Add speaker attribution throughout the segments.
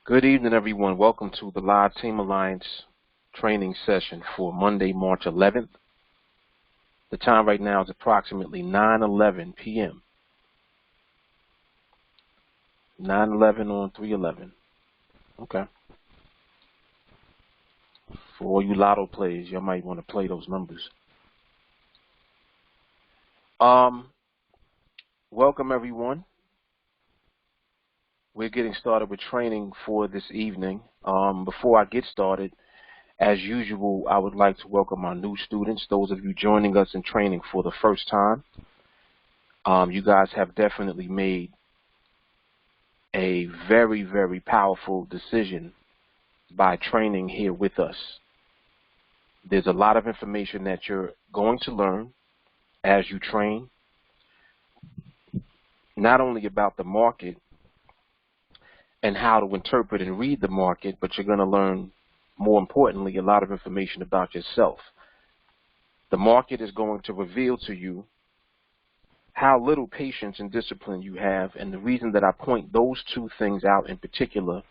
Speaker 1: Good evening, everyone. Welcome to the Live Team Alliance training session for Monday, March 11th. The time right now is approximately 9:11 p.m. 9:11 on 3/11. Okay. For all you lotto players, you might want to play those numbers. Welcome, everyone. We're getting started with training for this evening. Before I get started, as usual, I would like to welcome our new students, those of you joining us in training for the first time. You guys have definitely made a very, very powerful decision by training here with us. There's a lot of information that you're going to learn as you train, not only about the market and how to interpret and read the market, but you're going to learn, more importantly, a lot of information about yourself. The market is going to reveal to you how little patience and discipline you have, and the reason that I point those two things out in particular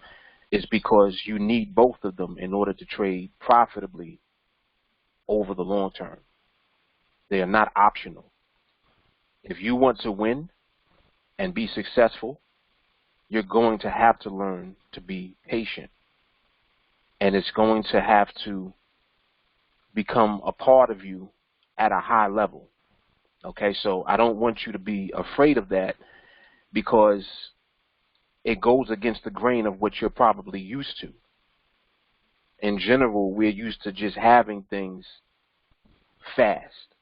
Speaker 1: is because you need both of them in order to trade profitably over the long term. They are not optional. If you want to win and be successful, you're going to have to learn to be patient, and it's going to have to become a part of you at a high level. Okay, so I don't want you to be afraid of that because it goes against the grain of what you're probably used to. In general, we're used to just having things fast.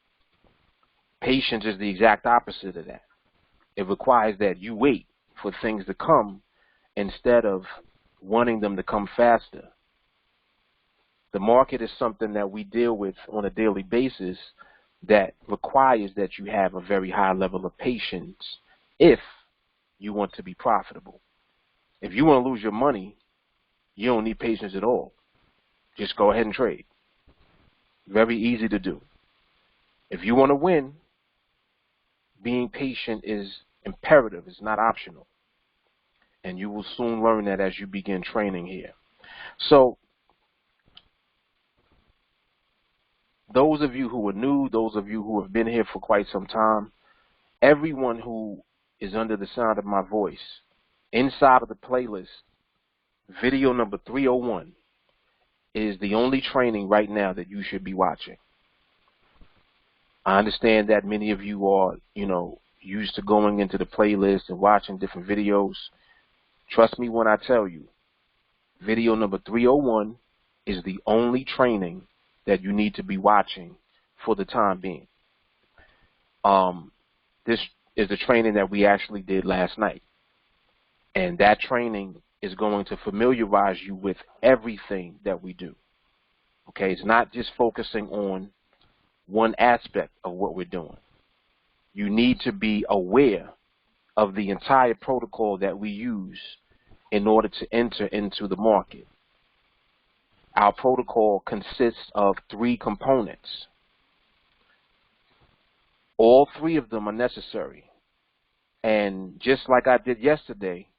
Speaker 1: Patience is the exact opposite of that. It requires that you wait for things to come instead of wanting them to come faster. The market is something that we deal with on a daily basis that requires that you have a very high level of patience if you want to be profitable. If you want to lose your money, you don't need patience at all. Just go ahead and trade. Very easy to do. If you want to win, being patient is imperative. It's not optional. And you will soon learn that as you begin training here. So, those of you who are new, those of you who have been here for quite some time, everyone who is under the sound of my voice, inside of the playlist, video number 301 is the only training right now that you should be watching. I understand that many of you are, used to going into the playlist and watching different videos. Trust me when I tell you, video number 301 is the only training that you need to be watching for the time being. This is the training that we actually did last night. And that training is going to familiarize you with everything that we do. Okay, it's not just focusing on one aspect of what we're doing. You need to be aware of the entire protocol that we use in order to enter into the market. Our protocol consists of 3 components. All 3 of them are necessary. And just like I did yesterday,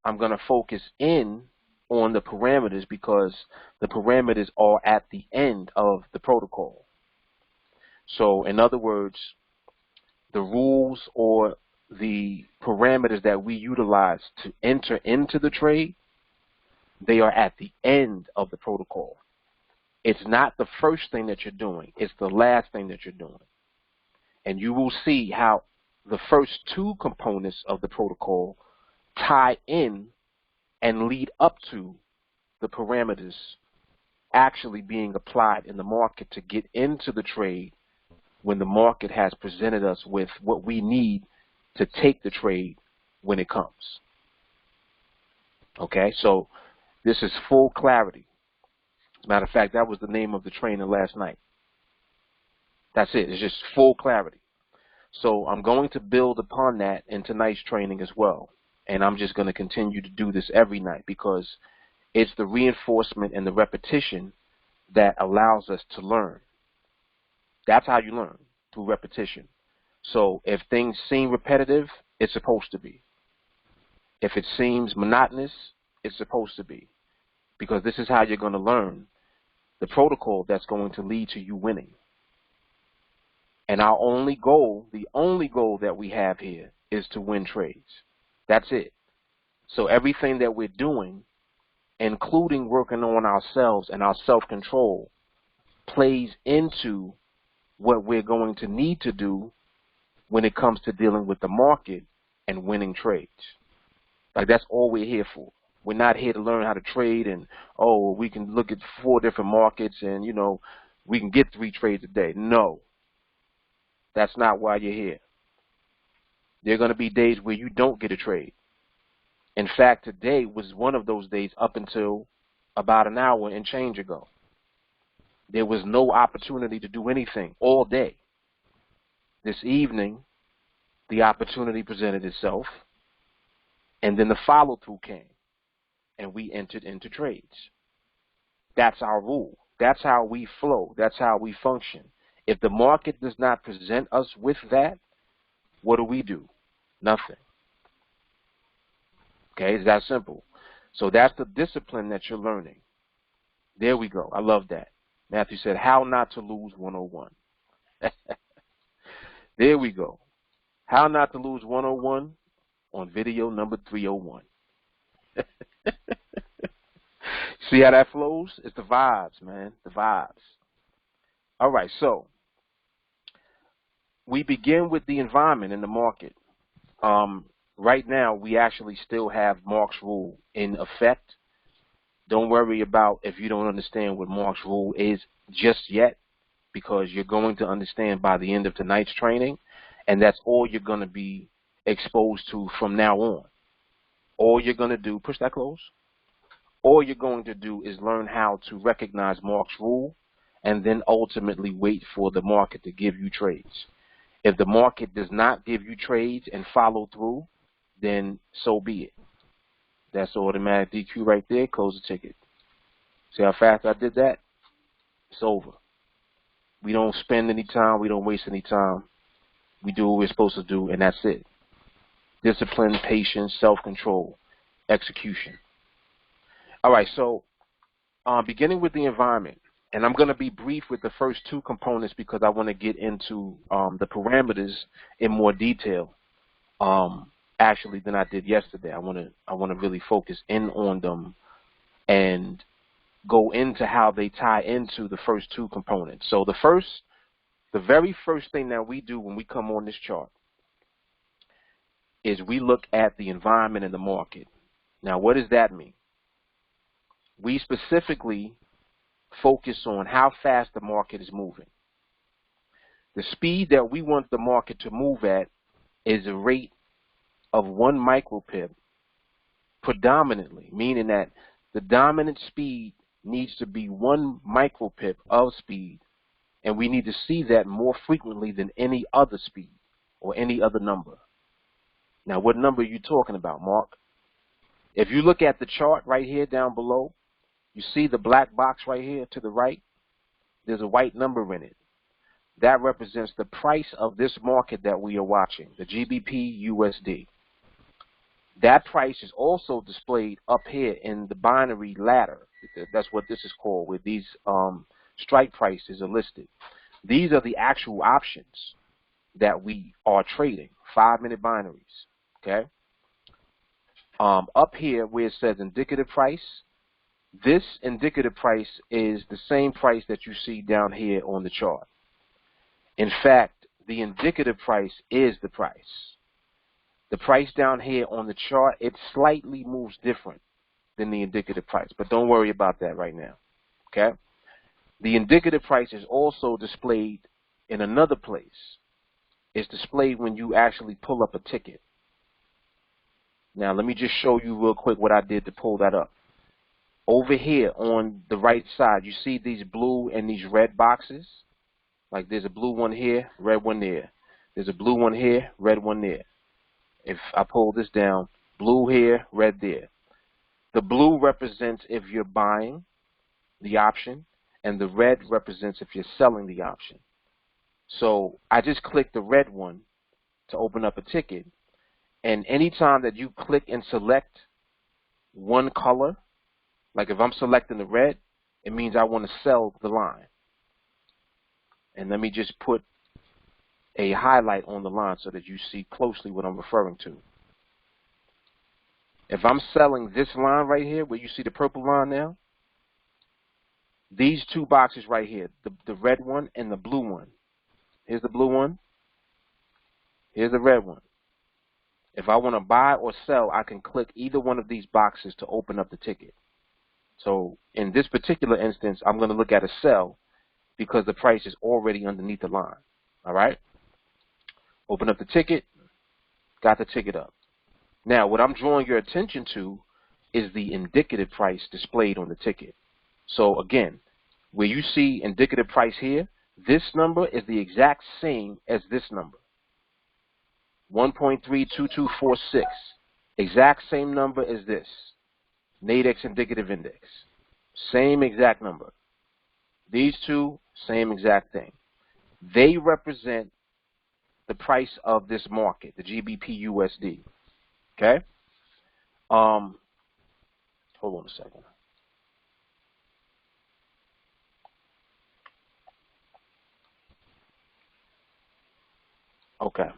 Speaker 1: I'm going to focus in on the parameters because the parameters are at the end of the protocol. So, in other words, the rules or the parameters that we utilize to enter into the trade, they are at the end of the protocol. It's not the first thing that you're doing. It's the last thing that you're doing. And you will see how the first 2 components of the protocol tie in and lead up to the parameters actually being applied in the market to get into the trade when the market has presented us with what we need to take the trade when it comes. Okay, so this is full clarity. As a matter of fact, that was the name of the training last night. That's it. It's just full clarity. So I'm going to build upon that in tonight's training as well. And I'm just going to continue to do this every night because it's the reinforcement and the repetition that allows us to learn. That's how you learn, through repetition. So if things seem repetitive, it's supposed to be. If it seems monotonous, it's supposed to be, because this is how you're going to learn the protocol that's going to lead to you winning. And our only goal, the only goal that we have here, is to win trades. That's it. So everything that we're doing, including working on ourselves and our self-control, plays into what we're going to need to do when it comes to dealing with the market and winning trades. Like, that's all we're here for. We're not here to learn how to trade and, oh, we can look at 4 different markets and, you know, we can get 3 trades a day. No, that's not why you're here. There are going to be days where you don't get a trade. In fact, today was one of those days up until about an hour and change ago. There was no opportunity to do anything all day. This evening, the opportunity presented itself, and then the follow-through came, and we entered into trades. That's our rule. That's how we flow. That's how we function. If the market does not present us with that, what do? Nothing. Okay, it's that simple. So that's the discipline that you're learning. There we go. I love that. Matthew said, how not to lose 101. There we go. How not to lose 101 on video number 301. See how that flows? It's the vibes, man. The vibes. All right, so we begin with the environment in the market. Right now, we actually still have Mark's rule in effect. Don't worry about if you don't understand what Mark's rule is just yet, because you're going to understand by the end of tonight's training, and that's all you're going to be exposed to from now on. All you're going to do, push that close, all you're going to do is learn how to recognize Mark's rule and then ultimately wait for the market to give you trades. If the market does not give you trades and follow through, then so be it. That's automatic DQ right there. Close the ticket. See how fast I did that? It's over. We don't spend any time. We don't waste any time. We do what we're supposed to do, and that's it. Discipline, patience, self-control, execution. All right, so beginning with the environment, and I'm going to be brief with the first 2 components because I want to get into the parameters in more detail. Actually, than I did yesterday. I want to really focus in on them and go into how they tie into the first 2 components. So the very first thing that we do when we come on this chart is we look at the environment in the market. Now, what does that mean? We specifically focus on how fast the market is moving. The speed that we want the market to move at is a rate of 1 micropip predominantly, meaning that the dominant speed needs to be 1 micropip of speed, and we need to see that more frequently than any other speed or any other number. Now, what number are you talking about, Mark? If you look at the chart right here down below, you see the black box right here to the right? There's a white number in it. That represents the price of this market that we are watching, the GBP USD. That price is also displayed up here in the binary ladder. That's what this is called, where these strike prices are listed. These are the actual options that we are trading, 5-minute binaries, okay? Up here where it says indicative price, this indicative price is the same price that you see down here on the chart. In fact, the indicative price is the price. The price down here on the chart, it slightly moves different than the indicative price, but don't worry about that right now, okay? The indicative price is also displayed in another place. It's displayed when you actually pull up a ticket. Now, let me just show you real quick what I did to pull that up. Over here on the right side, you see these blue and these red boxes? Like there's a blue one here, red one there. There's a blue one here, red one there. If I pull this down, blue here, red there. The blue represents if you're buying the option, and the red represents if you're selling the option. So I just clicked the red one to open up a ticket, and anytime that you click and select one color, like if I'm selecting the red, it means I want to sell the line. And let me just put a highlight on the line so that you see closely what I'm referring to. If I'm selling this line right here, where you see the purple line now, these two boxes right here, the red one and the blue one. Here's the blue one. Here's the red one. If I want to buy or sell, I can click either one of these boxes to open up the ticket. So in this particular instance, I'm going to look at a sell because the price is already underneath the line. All right? Open up the ticket. Got the ticket up. Now, what I'm drawing your attention to is the indicative price displayed on the ticket. So again, where you see indicative price here, this number is the exact same as this number. 1.32246. Exact same number as this. Nadex indicative index. Same exact number. These two, same exact thing. They represent the price of this market, the GBP USD. Okay? Hold on a second. Okay.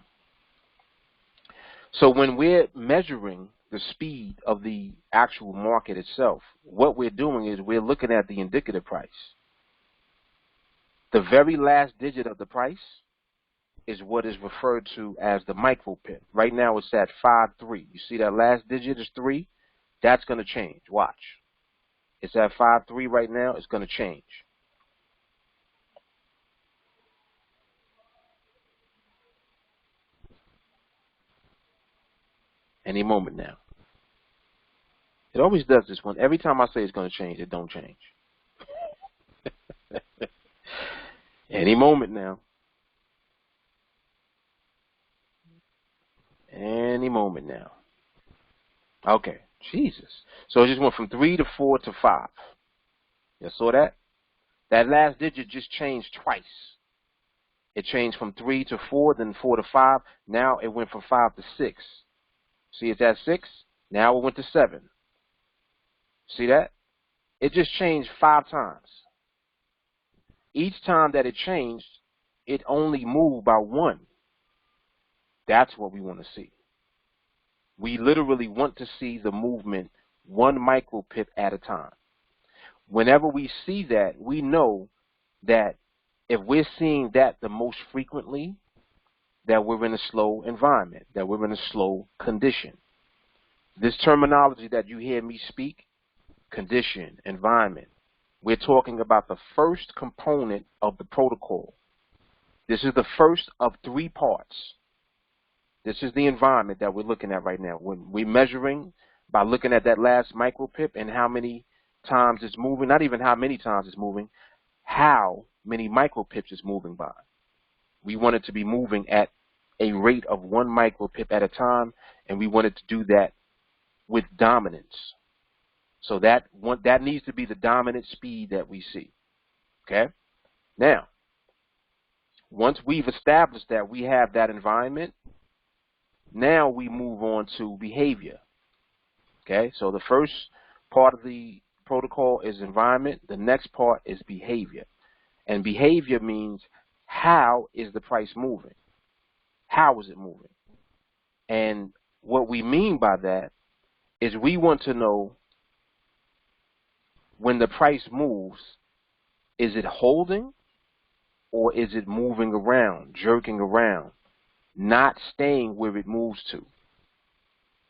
Speaker 1: So when we're measuring the speed of the actual market itself, what we're doing is we're looking at the indicative price. The very last digit of the price is what is referred to as the micro pip. Right now it's at 5.3. You see that last digit is 3? That's going to change. Watch. It's at 5.3 right now. It's going to change. Any moment now. It always does this one. Every time I say it's going to change, it don't change. Any moment now. Any moment now. Okay. Jesus. So it just went from 3 to 4 to 5. You saw that? That last digit just changed twice. It changed from 3 to 4, then 4 to 5. Now it went from 5 to 6. See, it's at 6. Now it went to 7. See that? It just changed 5 times. Each time that it changed, it only moved by 1. That's what we want to see. We literally want to see the movement 1 micro pip at a time. Whenever we see that, we know that if we're seeing that the most frequently, that we're in a slow environment, that we're in a slow condition. This terminology that you hear me speak, condition, environment, we're talking about the first component of the protocol. This is the first of 3 parts. This is the environment that we're looking at right now. When we're measuring by looking at that last micro pip and how many times it's moving, not even how many times it's moving, how many micro pips it's moving by. We want it to be moving at a rate of 1 micro pip at a time, and we want it to do that with dominance. So that needs to be the dominant speed that we see. Okay? Now, once we've established that we have that environment, now we move on to behavior. Okay? So the first part of the protocol is environment. The next part is behavior. And behavior means how is the price moving? How is it moving? And what we mean by that is we want to know when the price moves, is it holding or is it moving around, jerking around, not staying where it moves to?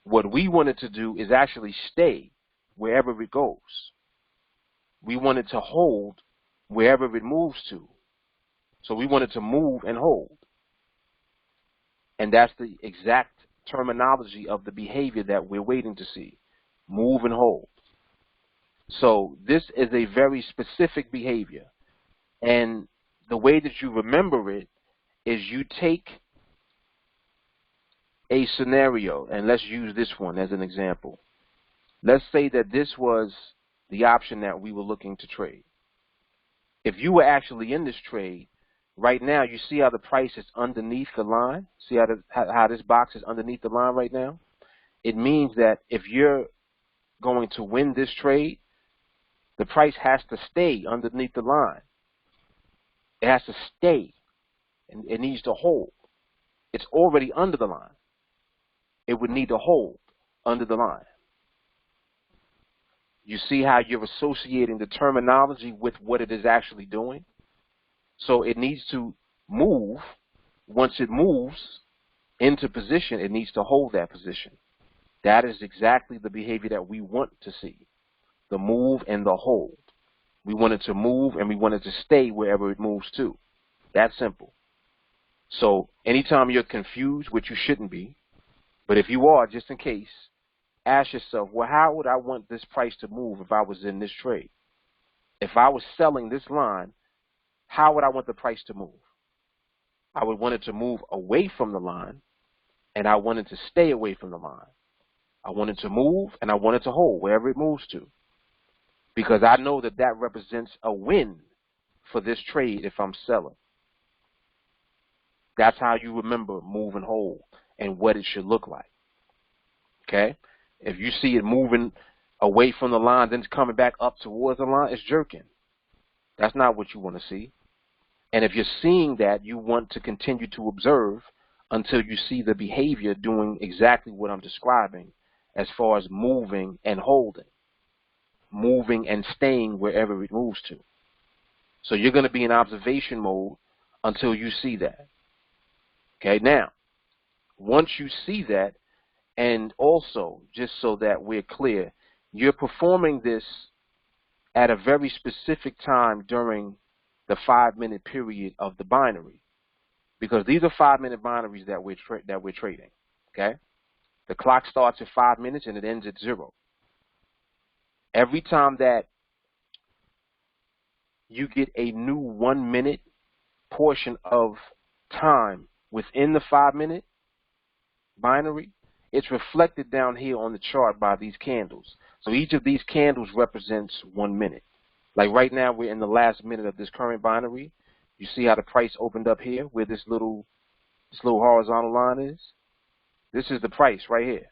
Speaker 1: What we want it to do is actually stay wherever it goes. We want it to hold wherever it moves to. So we want it to move and hold. And that's the exact terminology of the behavior that we're waiting to see. Move and hold. So this is a very specific behavior. And the way that you remember it is you take a scenario, and let's use this one as an example. Let's say that this was the option that we were looking to trade. If you were actually in this trade, right now you see how the price is underneath the line? See how this box is underneath the line right now? It means that if you're going to win this trade, the price has to stay underneath the line. It has to stay, and it needs to hold. It's already under the line. It would need to hold under the line. You see how you're associating the terminology with what it is actually doing? So it needs to move. Once it moves into position, it needs to hold that position. That is exactly the behavior that we want to see, the move and the hold. We want it to move, and we want it to stay wherever it moves to. That's simple. So anytime you're confused, which you shouldn't be, but if you are, just in case, ask yourself, well, how would I want this price to move if I was in this trade? If I was selling this line, how would I want the price to move? I would want it to move away from the line, and I want it to stay away from the line. I want it to move, and I want it to hold wherever it moves to, because I know that that represents a win for this trade if I'm selling. That's how you remember move and hold and what it should look like. Okay? If you see it moving away from the line, then it's coming back up towards the line, it's jerking. That's not what you want to see. And if you're seeing that, you want to continue to observe until you see the behavior doing exactly what I'm describing as far as moving and holding, moving and staying wherever it moves to. So you're going to be in observation mode until you see that. Okay, now, once you see that, and also, just so that we're clear, you're performing this at a very specific time during the 5-minute period of the binary, because these are 5-minute binaries that we're trading. Okay, the clock starts at 5 minutes and it ends at 0. Every time that you get a new 1-minute portion of time within the 5-minute binary, it's reflected down here on the chart by these candles. So each of these candles represents 1 minute. Like right now, we're in the last minute of this current binary. You see how the price opened up here, where this little horizontal line is? This is the price right here,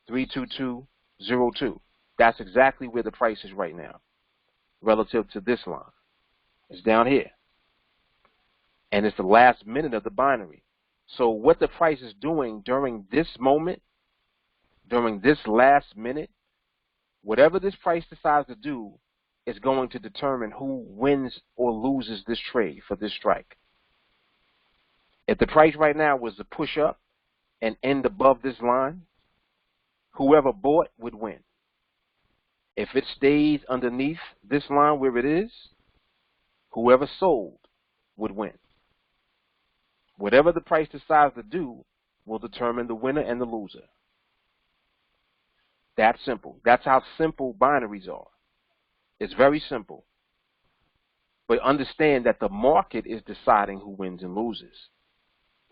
Speaker 1: 322.02. That's exactly where the price is right now, relative to this line. It's down here. And it's the last minute of the binary. So what the price is doing during this moment, during this last minute, whatever this price decides to do is going to determine who wins or loses this trade for this strike. If the price right now was to push up and end above this line, whoever bought would win. If it stays underneath this line where it is, whoever sold would win. Whatever the price decides to do will determine the winner and the loser. That's simple. That's how simple binaries are. It's very simple. But understand that the market is deciding who wins and loses.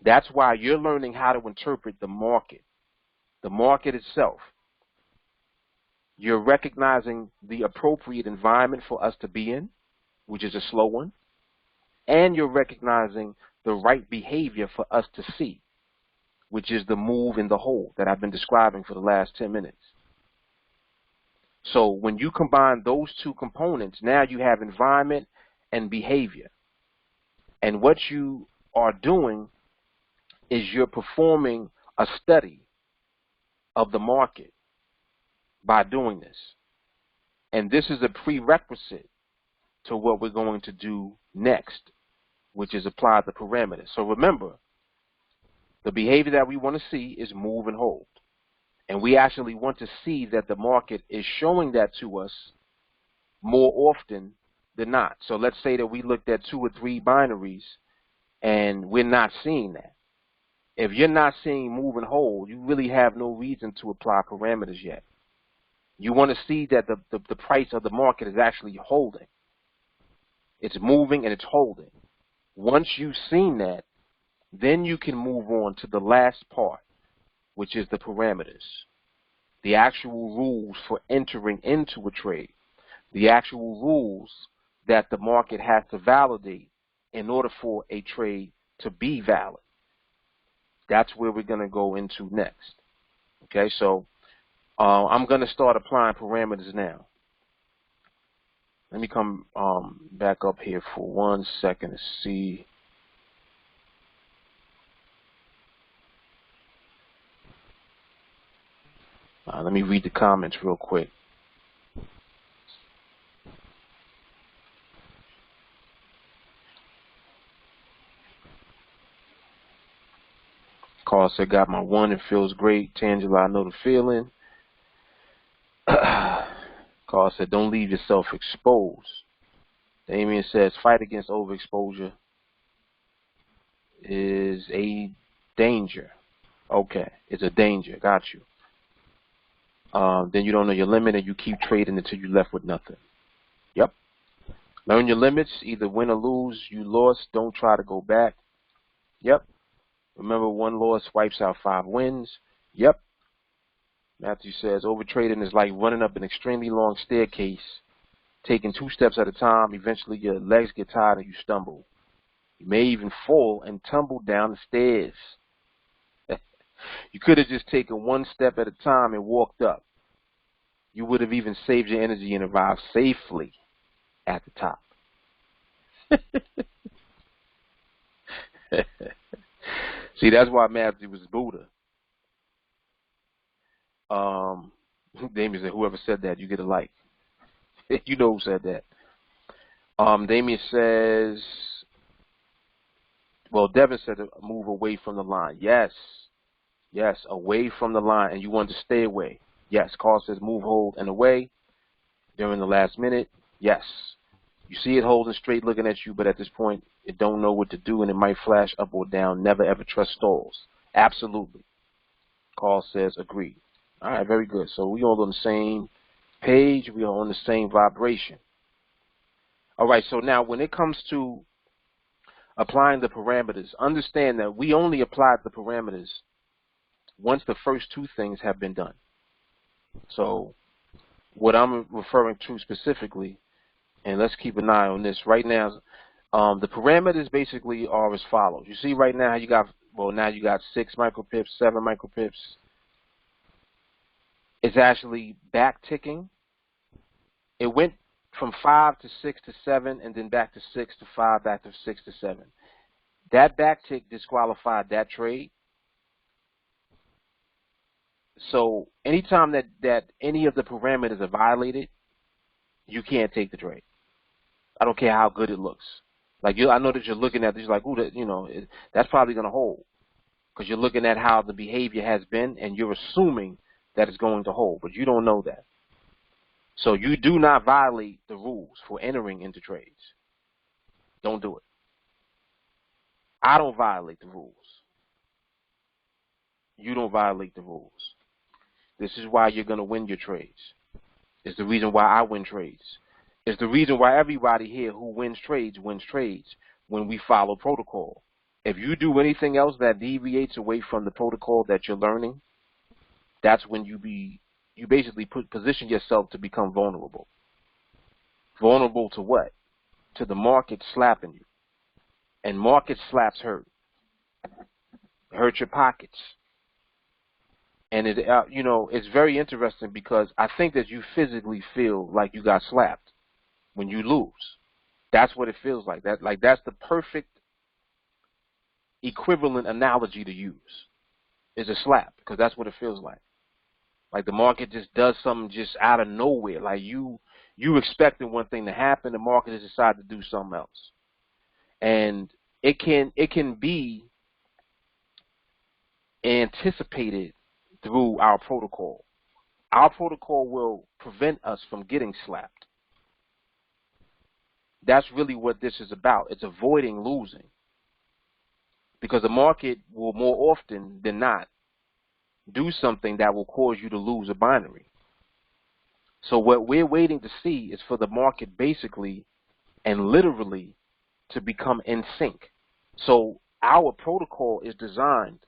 Speaker 1: That's why you're learning how to interpret the market itself. You're recognizing the appropriate environment for us to be in, which is a slow one, and you're recognizing the right behavior for us to see, which is the move and the hold that I've been describing for the last 10 minutes. So when you combine those two components, now you have environment and behavior. And what you are doing is you're performing a study of the market by doing this. And this is a prerequisite to what we're going to do next, which is apply the parameters. So remember, the behavior that we want to see is move and hold. And we actually want to see that the market is showing that to us more often than not. So let's say that we looked at 2 or 3 binaries and we're not seeing that. If you're not seeing move and hold, you really have no reason to apply parameters yet. You want to see that the price of the market is actually holding. It's moving and it's holding. Once you've seen that, then you can move on to the last part, which is the parameters, the actual rules for entering into a trade, the actual rules that the market has to validate in order for a trade to be valid. That's where we're going to go into next. Okay, so I'm going to start applying parameters now. Let me come back up here for 1 second to see. Let me read the comments real quick. Carl said, got my 1, it feels great. Tangela, I know the feeling. Carl said, don't leave yourself exposed. Damien says, fight against overexposure is a danger. Okay, it's a danger. Got you. Then you don't know your limit and you keep trading until you're left with nothing. Yep. Learn your limits. Either win or lose. You lost. Don't try to go back. Yep. Remember, 1 loss wipes out 5 wins. Yep. Matthew says, overtrading is like running up an extremely long staircase, taking 2 steps at a time. Eventually, your legs get tired and you stumble. You may even fall and tumble down the stairs. You could have just taken 1 step at a time and walked up. You would have even saved your energy and arrived safely at the top. See, that's why Matthew was Buddha. Damien said, whoever said that, you get a like. You know who said that. Damien says, well, Devin said to move away from the line. Yes. Yes, away from the line, and you want to stay away. Yes, Carl says move, hold, and away during the last minute. Yes. You see it holding straight looking at you, but at this point, it don't know what to do, and it might flash up or down. Never, ever trust stalls. Absolutely. Carl says agree. All right, very good. So we all on the same page. We are on the same vibration. All right, so now when it comes to applying the parameters, understand that we only applied the parameters once the first 2 things have been done. So what I'm referring to specifically, and let's keep an eye on this right now, the parameters basically are as follows. You see right now you got, well, now you got 6 micropips, 7 micropips. It's actually back ticking. It went from 5 to 6 to 7, and then back to 6 to 5, back to 6 to 7. That back tick disqualified that trade. So anytime that any of the parameters are violated, you can't take the trade. I don't care how good it looks. Like I know that you're looking at this, like, ooh, that, you know, that's probably going to hold, because you're looking at how the behavior has been, and you're assuming that it's going to hold, but you don't know that. So you do not violate the rules for entering into trades. Don't do it. I don't violate the rules. You don't violate the rules. This is why you're going to win your trades. It's the reason why I win trades. It's the reason why everybody here who wins trades when we follow protocol. If you do anything else that deviates away from the protocol that you're learning, that's when you basically position yourself to become vulnerable. Vulnerable to what? To the market slapping you. And market slaps hurt. Hurt your pockets. And it, you know, it's very interesting because I think that you physically feel like you got slapped when you lose. That's what it feels like. That's the perfect equivalent analogy to use. Is a slap, because that's what it feels like. Like the market just does something just out of nowhere. Like you expecting one thing to happen, the market has decided to do something else. And it can be anticipated through our protocol. Our protocol will prevent us from getting slapped. That's really what this is about. It's avoiding losing. Because the market will more often than not do something that will cause you to lose a binary. So what we're waiting to see is for the market basically and literally to become in sync. So our protocol is designed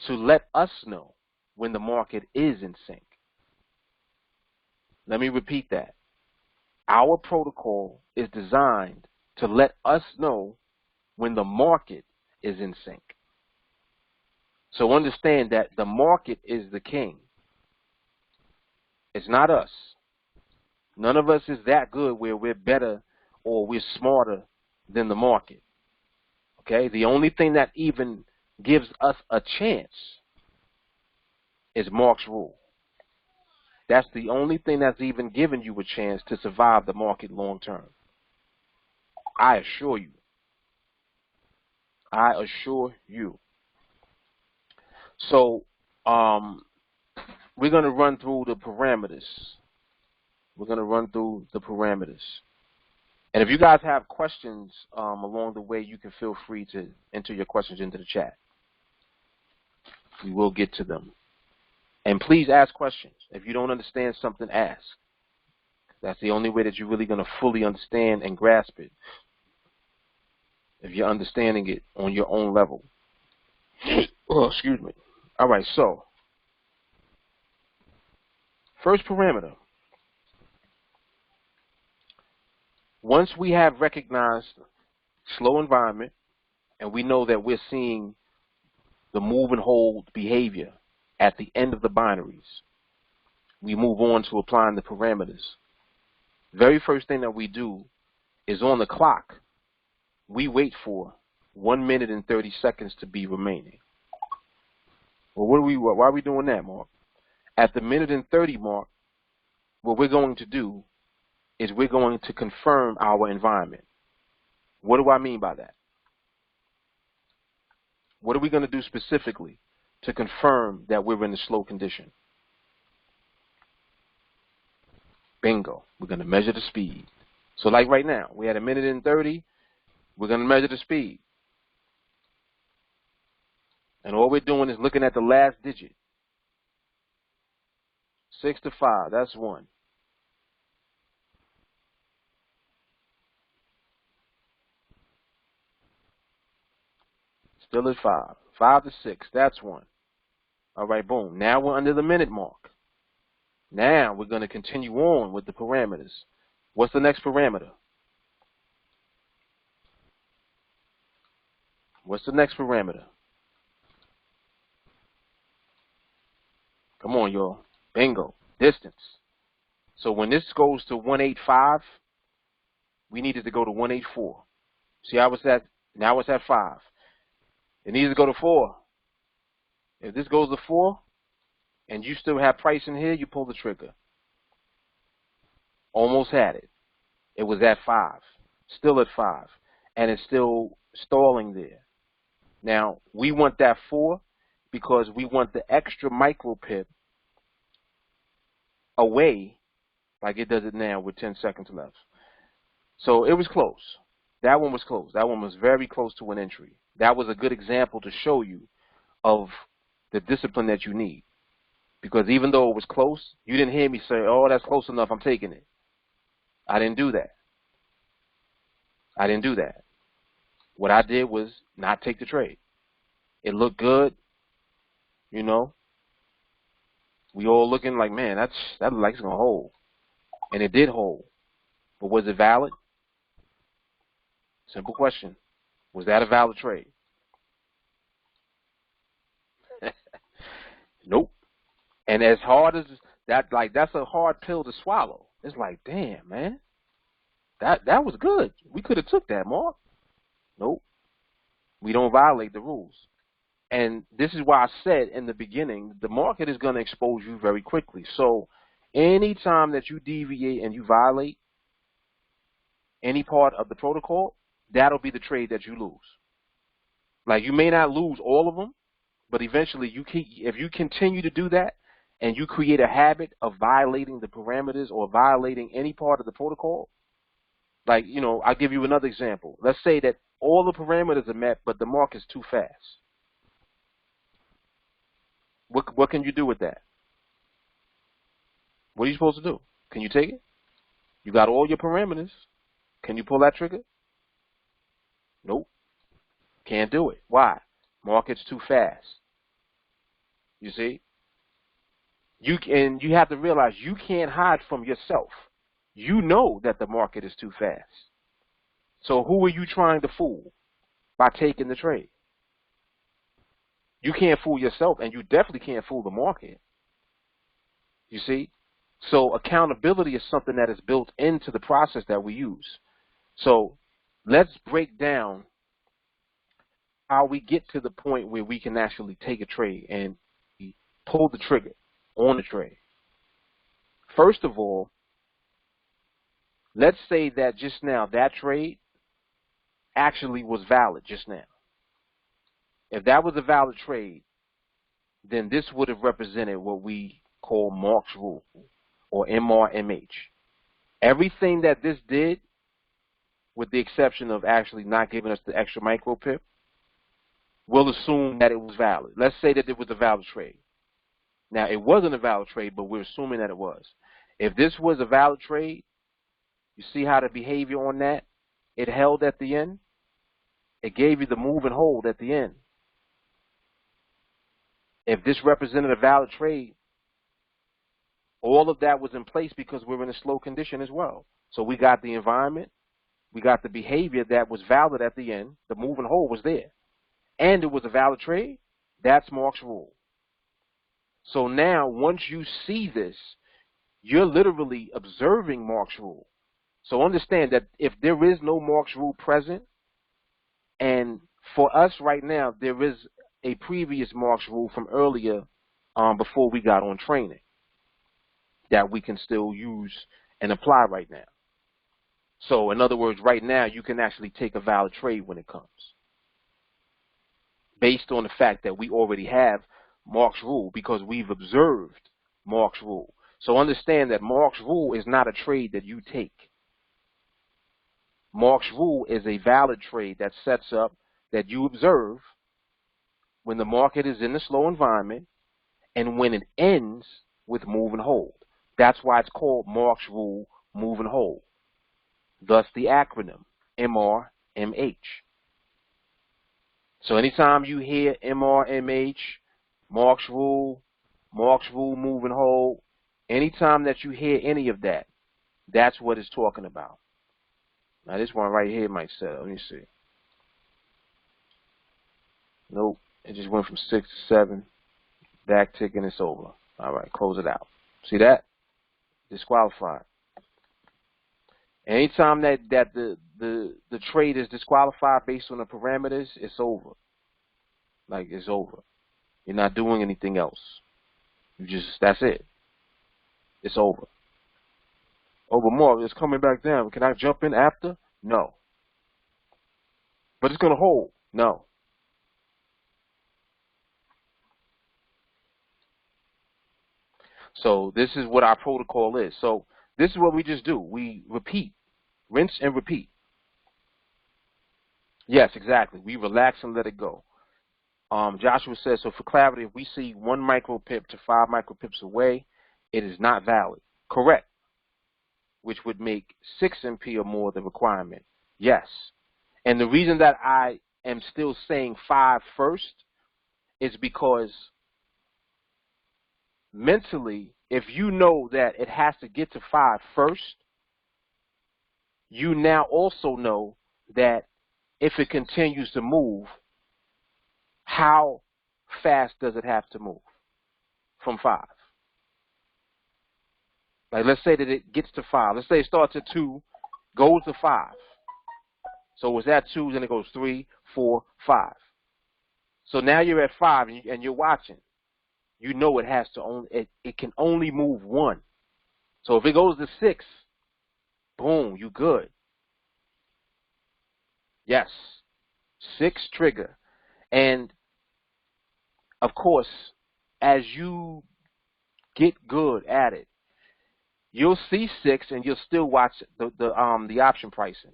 Speaker 1: to let us know when the market is in sync. Let me repeat that. Our protocol is designed to let us know when the market is in sync. So understand that the market is the king. It's not us. None of us is that good where we're better or we're smarter than the market. Okay? The only thing that even gives us a chance is Mark's rule. That's the only thing that's even given you a chance to survive the market long term. I assure you. I assure you. So, we're going to run through the parameters. We're going to run through the parameters. And if you guys have questions along the way, you can feel free to enter your questions into the chat. We will get to them. And please ask questions. If you don't understand something, ask. That's the only way that you're really going to fully understand and grasp it. If you're understanding it on your own level. Oh, excuse me. All right, so first parameter. Once we have recognized slow environment and we know that we're seeing the move and hold behavior at the end of the binaries, we move on to applying the parameters. Very first thing that we do is on the clock, we wait for 1 minute and 30 seconds to be remaining. Well, why are we doing that, Mark? At the minute and 30 mark, what we're going to do is we're going to confirm our environment. What do I mean by that? What are we going to do specifically to confirm that we're in a slow condition? Bingo. We're going to measure the speed. So like right now, we had 1 minute and 30. We're going to measure the speed. And all we're doing is looking at the last digit. 6 to 5, that's 1. Still at 5. 5 to 6, that's 1. All right, boom. Now we're under the minute mark. Now we're going to continue on with the parameters. What's the next parameter? What's the next parameter? Come on, y'all. Bingo. Distance. So when this goes to 185, we needed to go to 184. See how it's at? Now it's at 5. It needs to go to 4. If this goes to 4, and you still have price in here, you pull the trigger. Almost had it. It was at 5. Still at 5. And it's still stalling there. Now, we want that 4 because we want the extra micro pip away like it does it now with 10 seconds left. So it was close. That one was close. That one was very close to an entry. That was a good example to show you of the discipline that you need. Because even though it was close, you didn't hear me say, oh, that's close enough, I'm taking it. I didn't do that. I didn't do that. What I did was not take the trade. It looked good, you know. We all looking like, man, that looks like it's going to hold. And it did hold. But was it valid? Simple question. Was that a valid trade? Nope. And as hard as that, like, that's a hard pill to swallow. It's like, damn, man. That was good. We could have took that, Mark. Nope. We don't violate the rules. And this is why I said in the beginning, the market is going to expose you very quickly. So anytime that you deviate and you violate any part of the protocol, that'll be the trade that you lose. Like, you may not lose all of them, but eventually if you continue to do that and you create a habit of violating the parameters or violating any part of the protocol, like, you know, I'll give you another example. Let's say that all the parameters are met, but the market's too fast. What can you do with that? What are you supposed to do? Can you take it? You got all your parameters. Can you pull that trigger? Nope. Can't do it. Why? Market's too fast. You see? You have to realize you can't hide from yourself. You know that the market is too fast. So who are you trying to fool by taking the trade? You can't fool yourself, and you definitely can't fool the market. You see? So accountability is something that is built into the process that we use. So let's break down how we get to the point where we can actually take a trade and pull the trigger on the trade. First of all, let's say that just now that trade actually was valid just now. If that was a valid trade, then this would have represented what we call Mark's rule, or MRMH. Everything that this did, with the exception of actually not giving us the extra micro pip, we'll assume that it was valid. Let's say that it was a valid trade. Now, it wasn't a valid trade, but we're assuming that it was. If this was a valid trade, you see how the behavior on that, it held at the end. It gave you the move and hold at the end. If this represented a valid trade, all of that was in place because we're in a slow condition as well. So we got the environment, we got the behavior that was valid at the end, the move and hold was there, and it was a valid trade. That's Mark's rule. So now, once you see this, you're literally observing Mark's rule. So understand that if there is no Mark's rule present, and for us right now, there is a previous Mark's rule from earlier before we got on training that we can still use and apply right now. So in other words, right now, you can actually take a valid trade when it comes, based on the fact that we already have Mark's rule because we've observed Mark's rule. So understand that Mark's rule is not a trade that you take. Mark's rule is a valid trade that sets up that you observe when the market is in the slow environment and when it ends with move and hold. That's why it's called Mark's rule, move and hold. Thus the acronym MRMH. So anytime you hear MRMH, Mark's rule, move and hold, anytime that you hear any of that, that's what it's talking about. Now this one right here might sell. Let me see. Nope. It just went from 6 to 7. Back tick and it's over. All right, close it out. See that? Disqualified. Anytime that the trade is disqualified based on the parameters, it's over. Like, it's over. You're not doing anything else. That's it. It's over. Over more. It's coming back down. Can I jump in after? No. But it's going to hold. No. So this is what our protocol is. So this is what we just do. We repeat. Rinse and repeat. Yes, exactly. We relax and let it go. Joshua says, so for clarity, if we see 1 micro pip to 5 micro pips away, it is not valid. Correct. Which would make 6 MP or more the requirement. Yes. And the reason that I am still saying 5 first is because mentally, if you know that it has to get to 5 first, you now also know that if it continues to move, how fast does it have to move from 5? Like, let's say that it gets to 5. Let's say it starts at 2, goes to 5. So it's at 2, then it goes 3, 4, 5. So now you're at 5 and you're watching. You know it has to only it can only move 1. So if it goes to 6, boom, you good. Yes, 6 trigger. And of course, as you get good at it, you'll see 6 and you'll still watch the option pricing.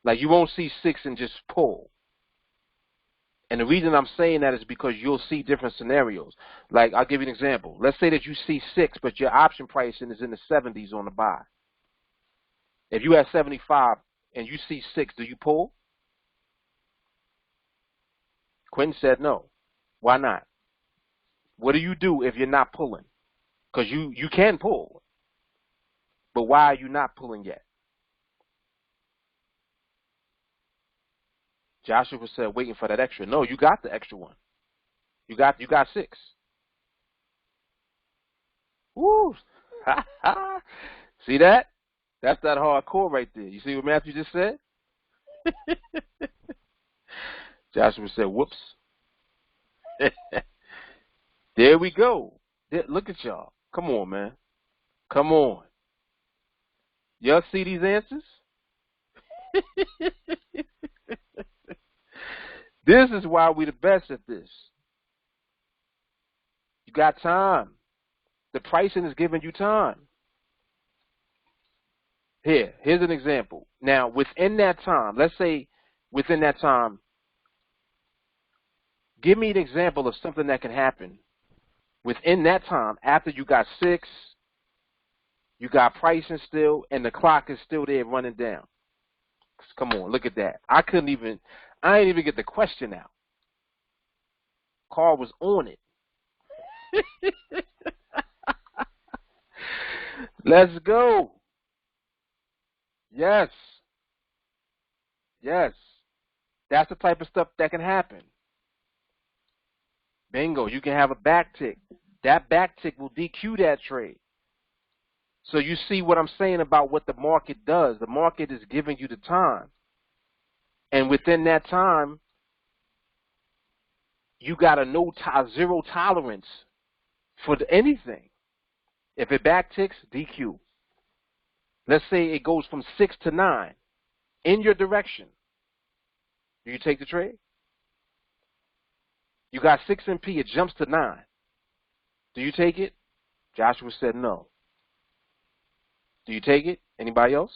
Speaker 1: Like, you won't see 6 and just pull. And the reason I'm saying that is because you'll see different scenarios. Like, I'll give you an example. Let's say that you see 6, but your option pricing is in the 70s on the buy. If you have 75 and you see 6, do you pull? Quentin said no. Why not? What do you do if you're not pulling? Because you can pull. But why are you not pulling yet? Joshua said waiting for that extra. No, you got the extra one. You got 6. Woo! See that? That's that hardcore right there. You see what Matthew just said? Joshua said, whoops. There we go. Look at y'all. Come on, man. Come on. Y'all see these answers? This is why we the best at this. You got time. The pricing is giving you time. Here's an example. Now, within that time, let's say within that time, give me an example of something that can happen within that time after you got 6, you got pricing still, and the clock is still there running down. Come on, look at that. I didn't even get the question out. Carl was on it. Let's go. Yes. Yes. That's the type of stuff that can happen. Bingo. You can have a back tick. That back tick will DQ that trade. So you see what I'm saying about what the market does. The market is giving you the time. And within that time, you got a zero tolerance for anything. If it back ticks, DQ. Let's say it goes from 6 to 9 in your direction. Do you take the trade? You got 6 in P, it jumps to 9. Do you take it? Joshua said no. Do you take it? Anybody else?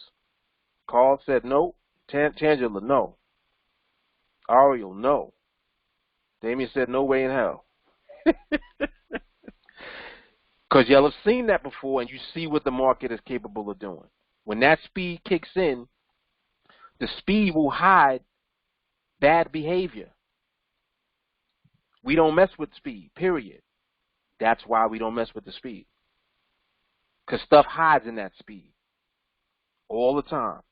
Speaker 1: Carl said no. Tangela, no. Ariel, no. Damien said no way in hell. Because y'all have seen that before and you see what the market is capable of doing. When that speed kicks in, the speed will hide bad behavior. We don't mess with speed, period. That's why we don't mess with the speed. Because stuff hides in that speed all the time.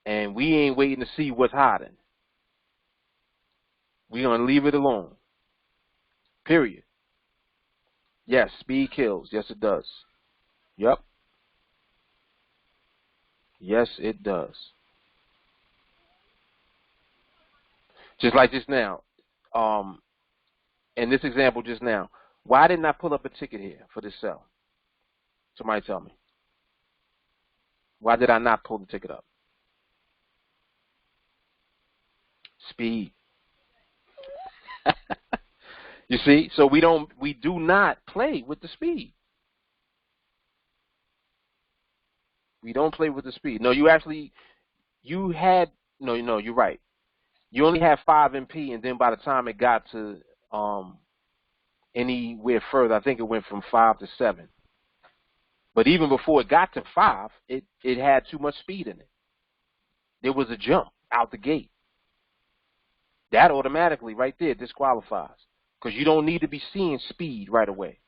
Speaker 1: And we ain't waiting to see what's hiding. We're going to leave it alone. Period. Yes, speed kills. Yes, it does. Yep. Yes, it does. Just like just now. In this example just now, why didn't I pull up a ticket here for this sell? Somebody tell me. Why did I not pull the ticket up? Speed. You see? So we do not play with the speed. We don't play with the speed. No, you're right. You only had 5 MP, and then by the time it got to anywhere further, I think it went from 5 to 7. But even before it got to 5, it had too much speed in it. There was a jump out the gate. That automatically right there disqualifies. Because you don't need to be seeing speed right away.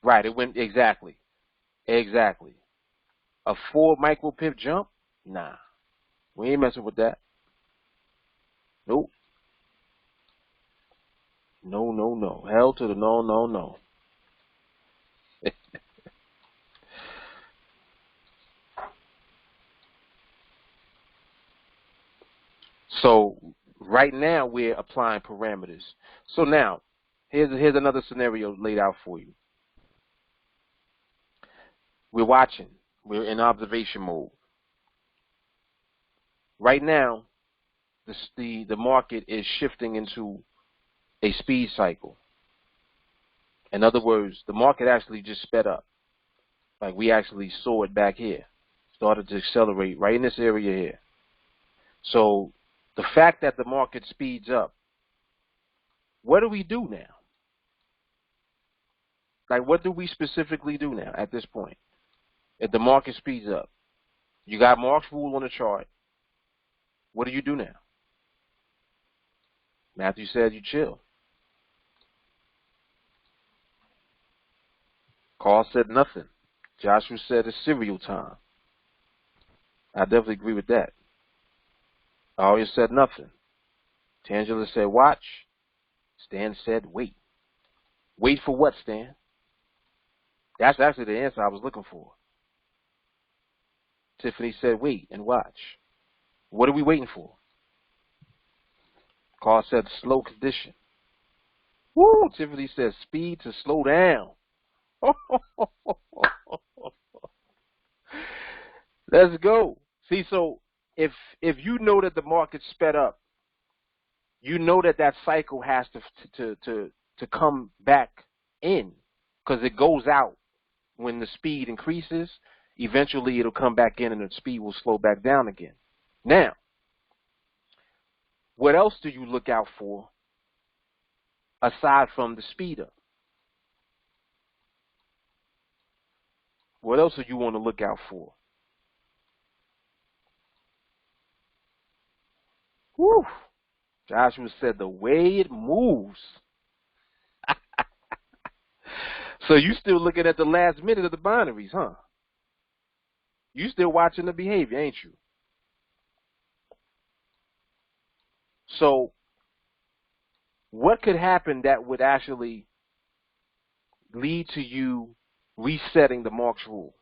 Speaker 1: Right, it went exactly. Exactly. A 4 micro pip jump? Nah. We ain't messing with that. Nope. No, no, no. Hell to the no, no, no. So right now we're applying parameters. So now here's another scenario laid out for you. We're watching. We're in observation mode. Right now, the market is shifting into a speed cycle. In other words, the market actually just sped up. Like we actually saw it back here. Started to accelerate right in this area here. So the fact that the market speeds up, what do we do now? Like what do we specifically do now at this point? If the market speeds up, you got Mark's rule on the chart. What do you do now? Matthew said you chill. Carl said nothing. Joshua said it's cereal time. I definitely agree with that. Aria said nothing. Tangela said watch. Stan said wait. Wait for what, Stan? That's actually the answer I was looking for. Tiffany said, wait and watch. What are we waiting for? Carl said, slow condition. Woo! Tiffany said, speed to slow down. Let's go. See, so if you know that the market sped up, you know that that cycle has to come back in, because it goes out when the speed increases. Eventually, it'll come back in, and the speed will slow back down again. Now, what else do you look out for aside from the speed up? What else do you want to look out for? Whew. Joshua said the way it moves. So you still looking at the last minute of the binaries, huh? You still watching the behavior, ain't you? So what could happen that would actually lead to you resetting the Marx rule?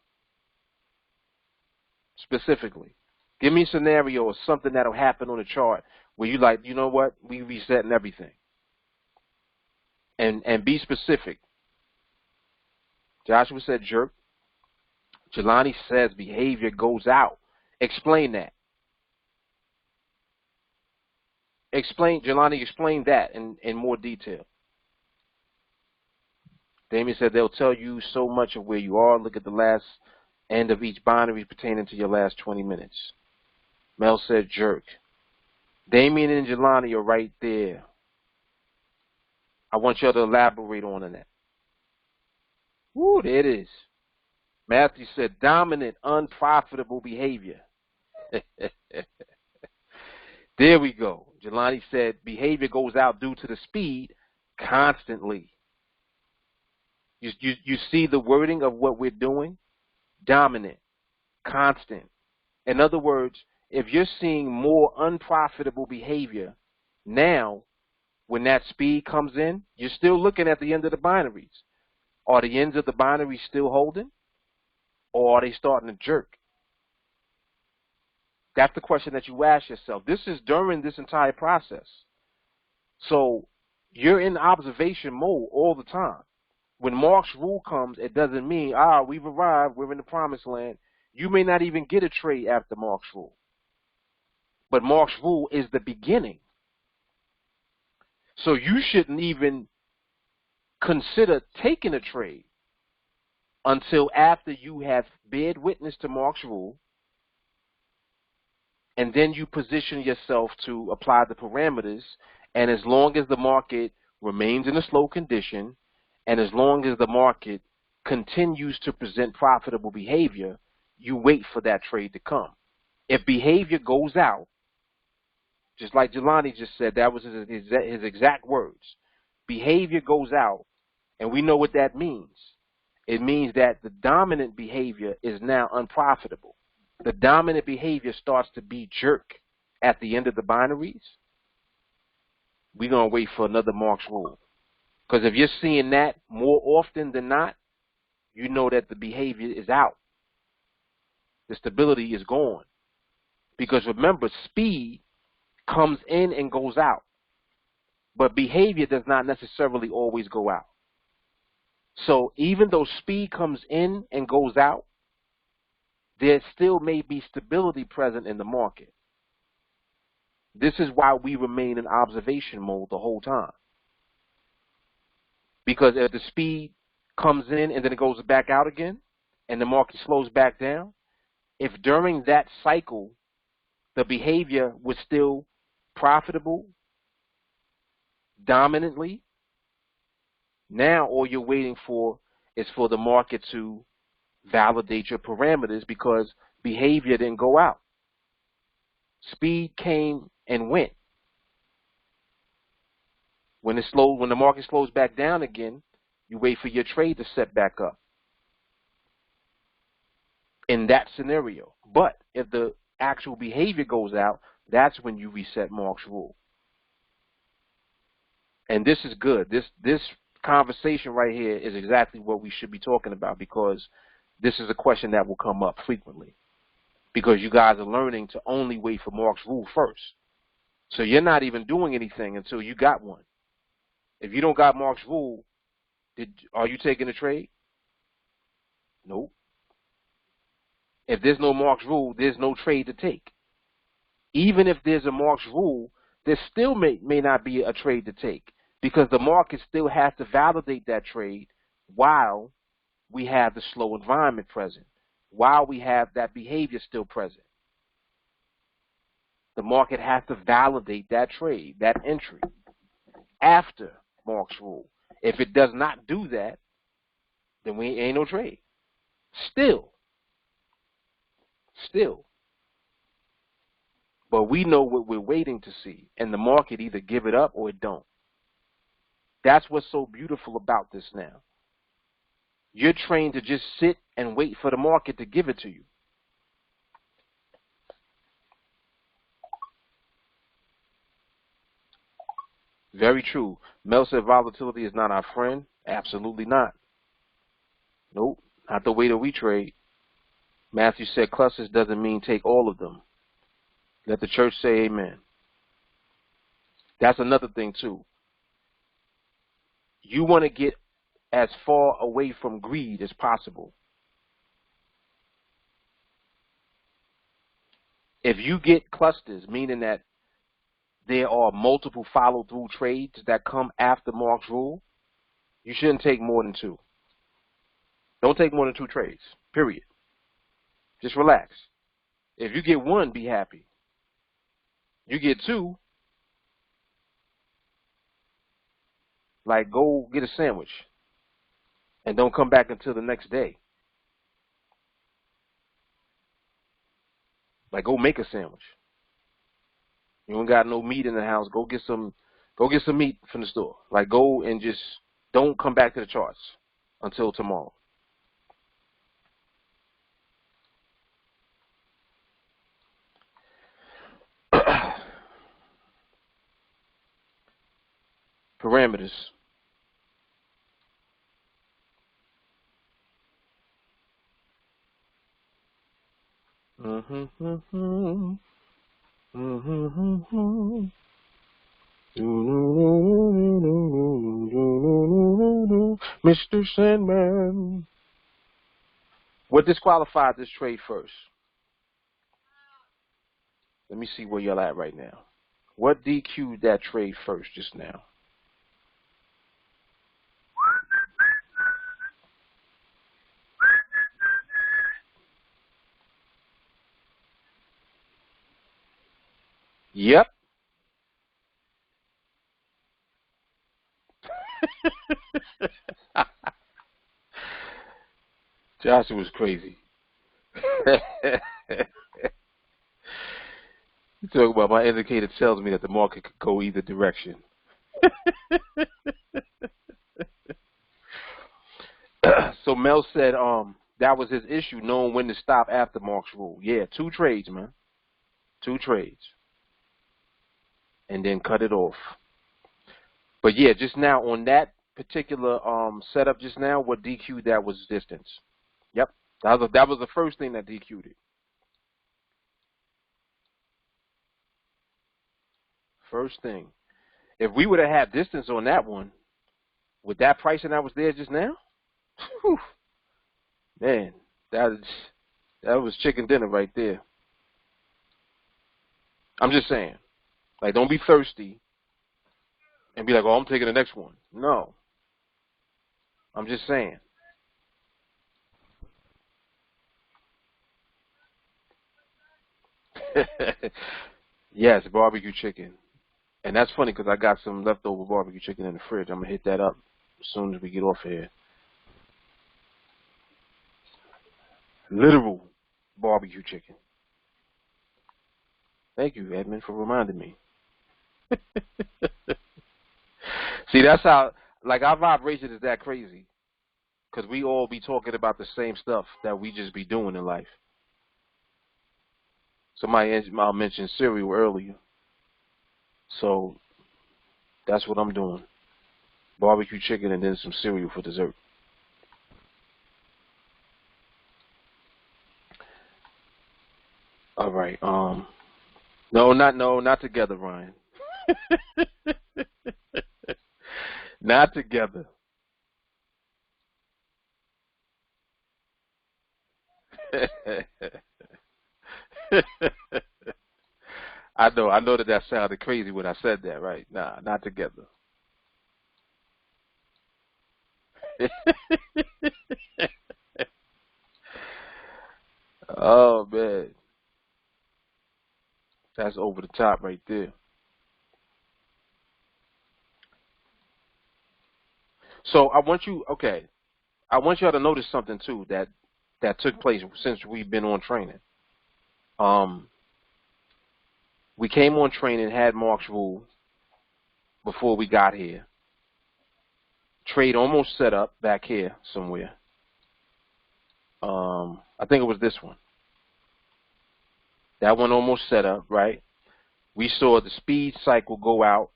Speaker 1: Specifically, give me a scenario or something that'll happen on the chart where you like, you know what, we resetting everything. And be specific. Joshua said jerk. Jelani says behavior goes out. Explain that. Jelani, explain that in more detail. Damien said they'll tell you so much of where you are. Look at the last end of each binary pertaining to your last 20 minutes. Mel said jerk. Damien and Jelani are right there. I want y'all to elaborate on that. Woo, there it is. Matthew said dominant, unprofitable behavior. There we go. Jelani said behavior goes out due to the speed constantly. You see the wording of what we're doing? Dominant, constant. In other words, if you're seeing more unprofitable behavior now, when that speed comes in, you're still looking at the end of the binaries. Are the ends of the binaries still holding? Or are they starting to jerk? That's the question that you ask yourself. This is during this entire process. So you're in observation mode all the time. When Mark's rule comes, it doesn't mean, we've arrived, we're in the promised land. You may not even get a trade after Mark's rule. But Mark's rule is the beginning. So you shouldn't even consider taking a trade until after you have bared witness to Mark's rule, and then you position yourself to apply the parameters. And as long as the market remains in a slow condition, and as long as the market continues to present profitable behavior, you wait for that trade to come. If behavior goes out, just like Jelani just said, that was his exact words. Behavior goes out, and we know what that means. It means that the dominant behavior is now unprofitable. The dominant behavior starts to be jerk at the end of the binaries. We're going to wait for another Mark's rule. Because if you're seeing that more often than not, you know that the behavior is out. The stability is gone. Because remember, speed comes in and goes out. But behavior does not necessarily always go out. So even though speed comes in and goes out, there still may be stability present in the market. This is why we remain in observation mode the whole time. Because if the speed comes in and then it goes back out again, and the market slows back down, if during that cycle the behavior was still profitable, dominantly, now all you're waiting for is for the market to validate your parameters, because behavior didn't go out. Speed came and went. When the market slows back down again, you wait for your trade to set back up. In that scenario. But if the actual behavior goes out, that's when you reset Mark's rule. And this is good. This conversation right here is exactly what we should be talking about, because this is a question that will come up frequently, because you guys are learning to only wait for Mark's rule first. So you're not even doing anything until you got one. If you don't got Mark's rule, are you taking a trade? Nope. If there's no Mark's rule, there's no trade to take. Even if there's a Mark's rule, there still may not be a trade to take, because the market still has to validate that trade while we have the slow environment present, while we have that behavior still present. The market has to validate that trade, that entry, after Mark's rule. If it does not do that, then we ain't no trade. Still. But we know what we're waiting to see, and the market either give it up or it don't. That's what's so beautiful about this now. You're trained to just sit and wait for the market to give it to you. Very true. Mel said volatility is not our friend. Absolutely not. Nope. Not the way that we trade. Matthew said clusters doesn't mean take all of them. Let the church say amen. That's another thing too. You want to get as far away from greed as possible. If you get clusters, meaning that there are multiple follow-through trades that come after Mark's rule, you shouldn't take more than 2. Don't take more than 2 trades, period. Just relax. If you get 1, be happy. You get 2, like go get a sandwich and don't come back until the next day. Like go make a sandwich. You don't got no meat in the house. Go get some meat from the store. Like go and just don't come back to the charts until tomorrow. Parameters. Mr. Sandman. What disqualified this trade first? Let me see where y'all at right now. What DQ'd that trade first just now? Yep. Joshua was crazy. You talk about my indicator tells me that the market could go either direction. So Mel said that was his issue, knowing when to stop after Mark's rule. Yeah, 2 trades, man. 2 trades. And then cut it off. But yeah, just now on that particular setup just now, what DQ'd that was distance. Yep. That was the first thing that DQ'd it. First thing. If we would have had distance on that one, with that pricing that was there just now, whew, man, that was chicken dinner right there. I'm just saying. Like, don't be thirsty and be like, oh, I'm taking the next one. No. I'm just saying. Yes, barbecue chicken. And that's funny because I got some leftover barbecue chicken in the fridge. I'm going to hit that up as soon as we get off here. Literal barbecue chicken. Thank you, Edmund, for reminding me. See, that's how, like, our vibration is that crazy. Because we all be talking about the same stuff that we just be doing in life. Somebody mentioned cereal earlier. So, that's what I'm doing. barbecue chicken, and then some cereal for dessert. All right. No, not together, Ryan. Not together. I know that sounded crazy when I said that, right? Nah, not together. Oh man, that's over the top right there. So I want y'all to notice something too that took place since we've been on training. Um, we came on training, had Mark's rule before we got here. Trade almost set up back here somewhere. I think it was this one. That one almost set up, right? We saw the speed cycle go out.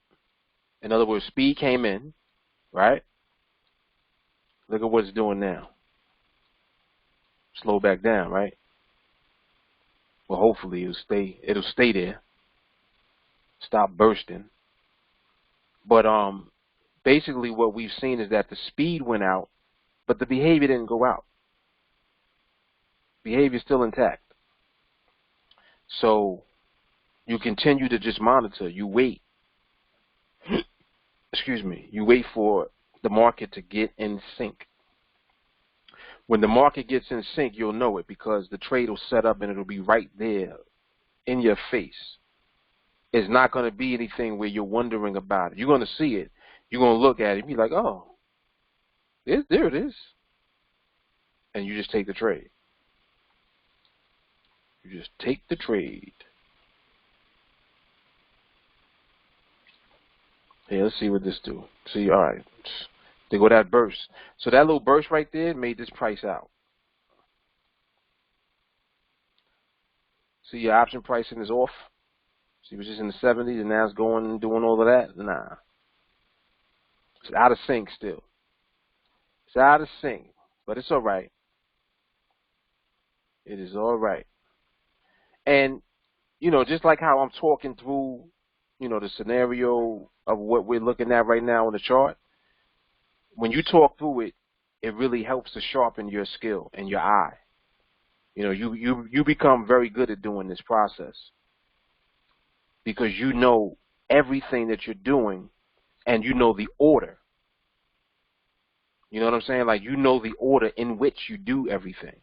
Speaker 1: In other words, speed came in, right? Look at what it's doing now. Slow back down, right? Well, hopefully it'll stay there. Stop bursting. But basically what we've seen is that the speed went out, but the behavior didn't go out. Behavior is still intact. So you continue to just monitor. You wait. Excuse me. You wait for the market to get in sync. When the market gets in sync, you'll know it because the trade will set up and it'll be right there in your face. It's not going to be anything where you're wondering about it. You're going to see it. You're going to look at it and be like, oh, there it is. And you just take the trade. You just take the trade. Hey, let's see what this do. See, all right. There go that burst. So that little burst right there made this price out. See, your option pricing is off. See, it was just in the 70s, and now it's going and doing all of that. Nah. It's out of sync still. It's out of sync, but it's all right. It is all right. And, you know, just like how I'm talking through, you know, the scenario of what we're looking at right now on the chart, when you talk through it, it really helps to sharpen your skill and your eye. You know, you become very good at doing this process because you know everything that you're doing and you know the order. You know what I'm saying? Like, you know the order in which you do everything.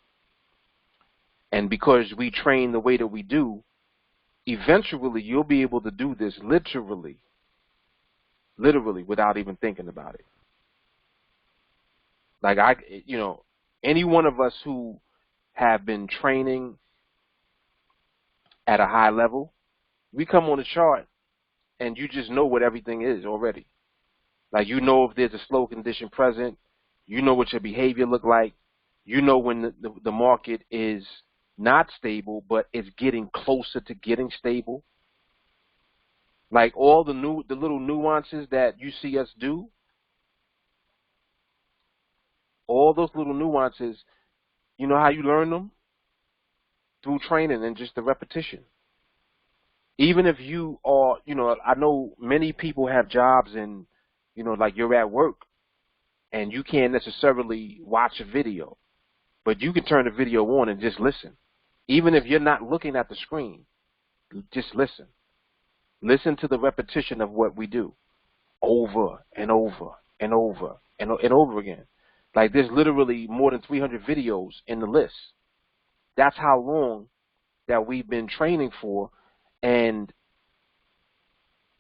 Speaker 1: And because we train the way that we do, eventually you'll be able to do this literally without even thinking about it. Like, you know, any one of us who have been training at a high level, we come on the chart and you just know what everything is already. Like, you know if there's a slow condition present, you know what your behavior look like, you know when the market is not stable but it's getting closer to getting stable. Like, all the little nuances that you see us do, all those little nuances, you know how you learn them? Through training and just the repetition. Even if you are, you know, I know many people have jobs and, you know, like you're at work and you can't necessarily watch a video, but you can turn the video on and just listen. Even if you're not looking at the screen, just listen. Listen to the repetition of what we do over and over and over and over again. Like, there's literally more than 300 videos in the list. That's how long that we've been training for, and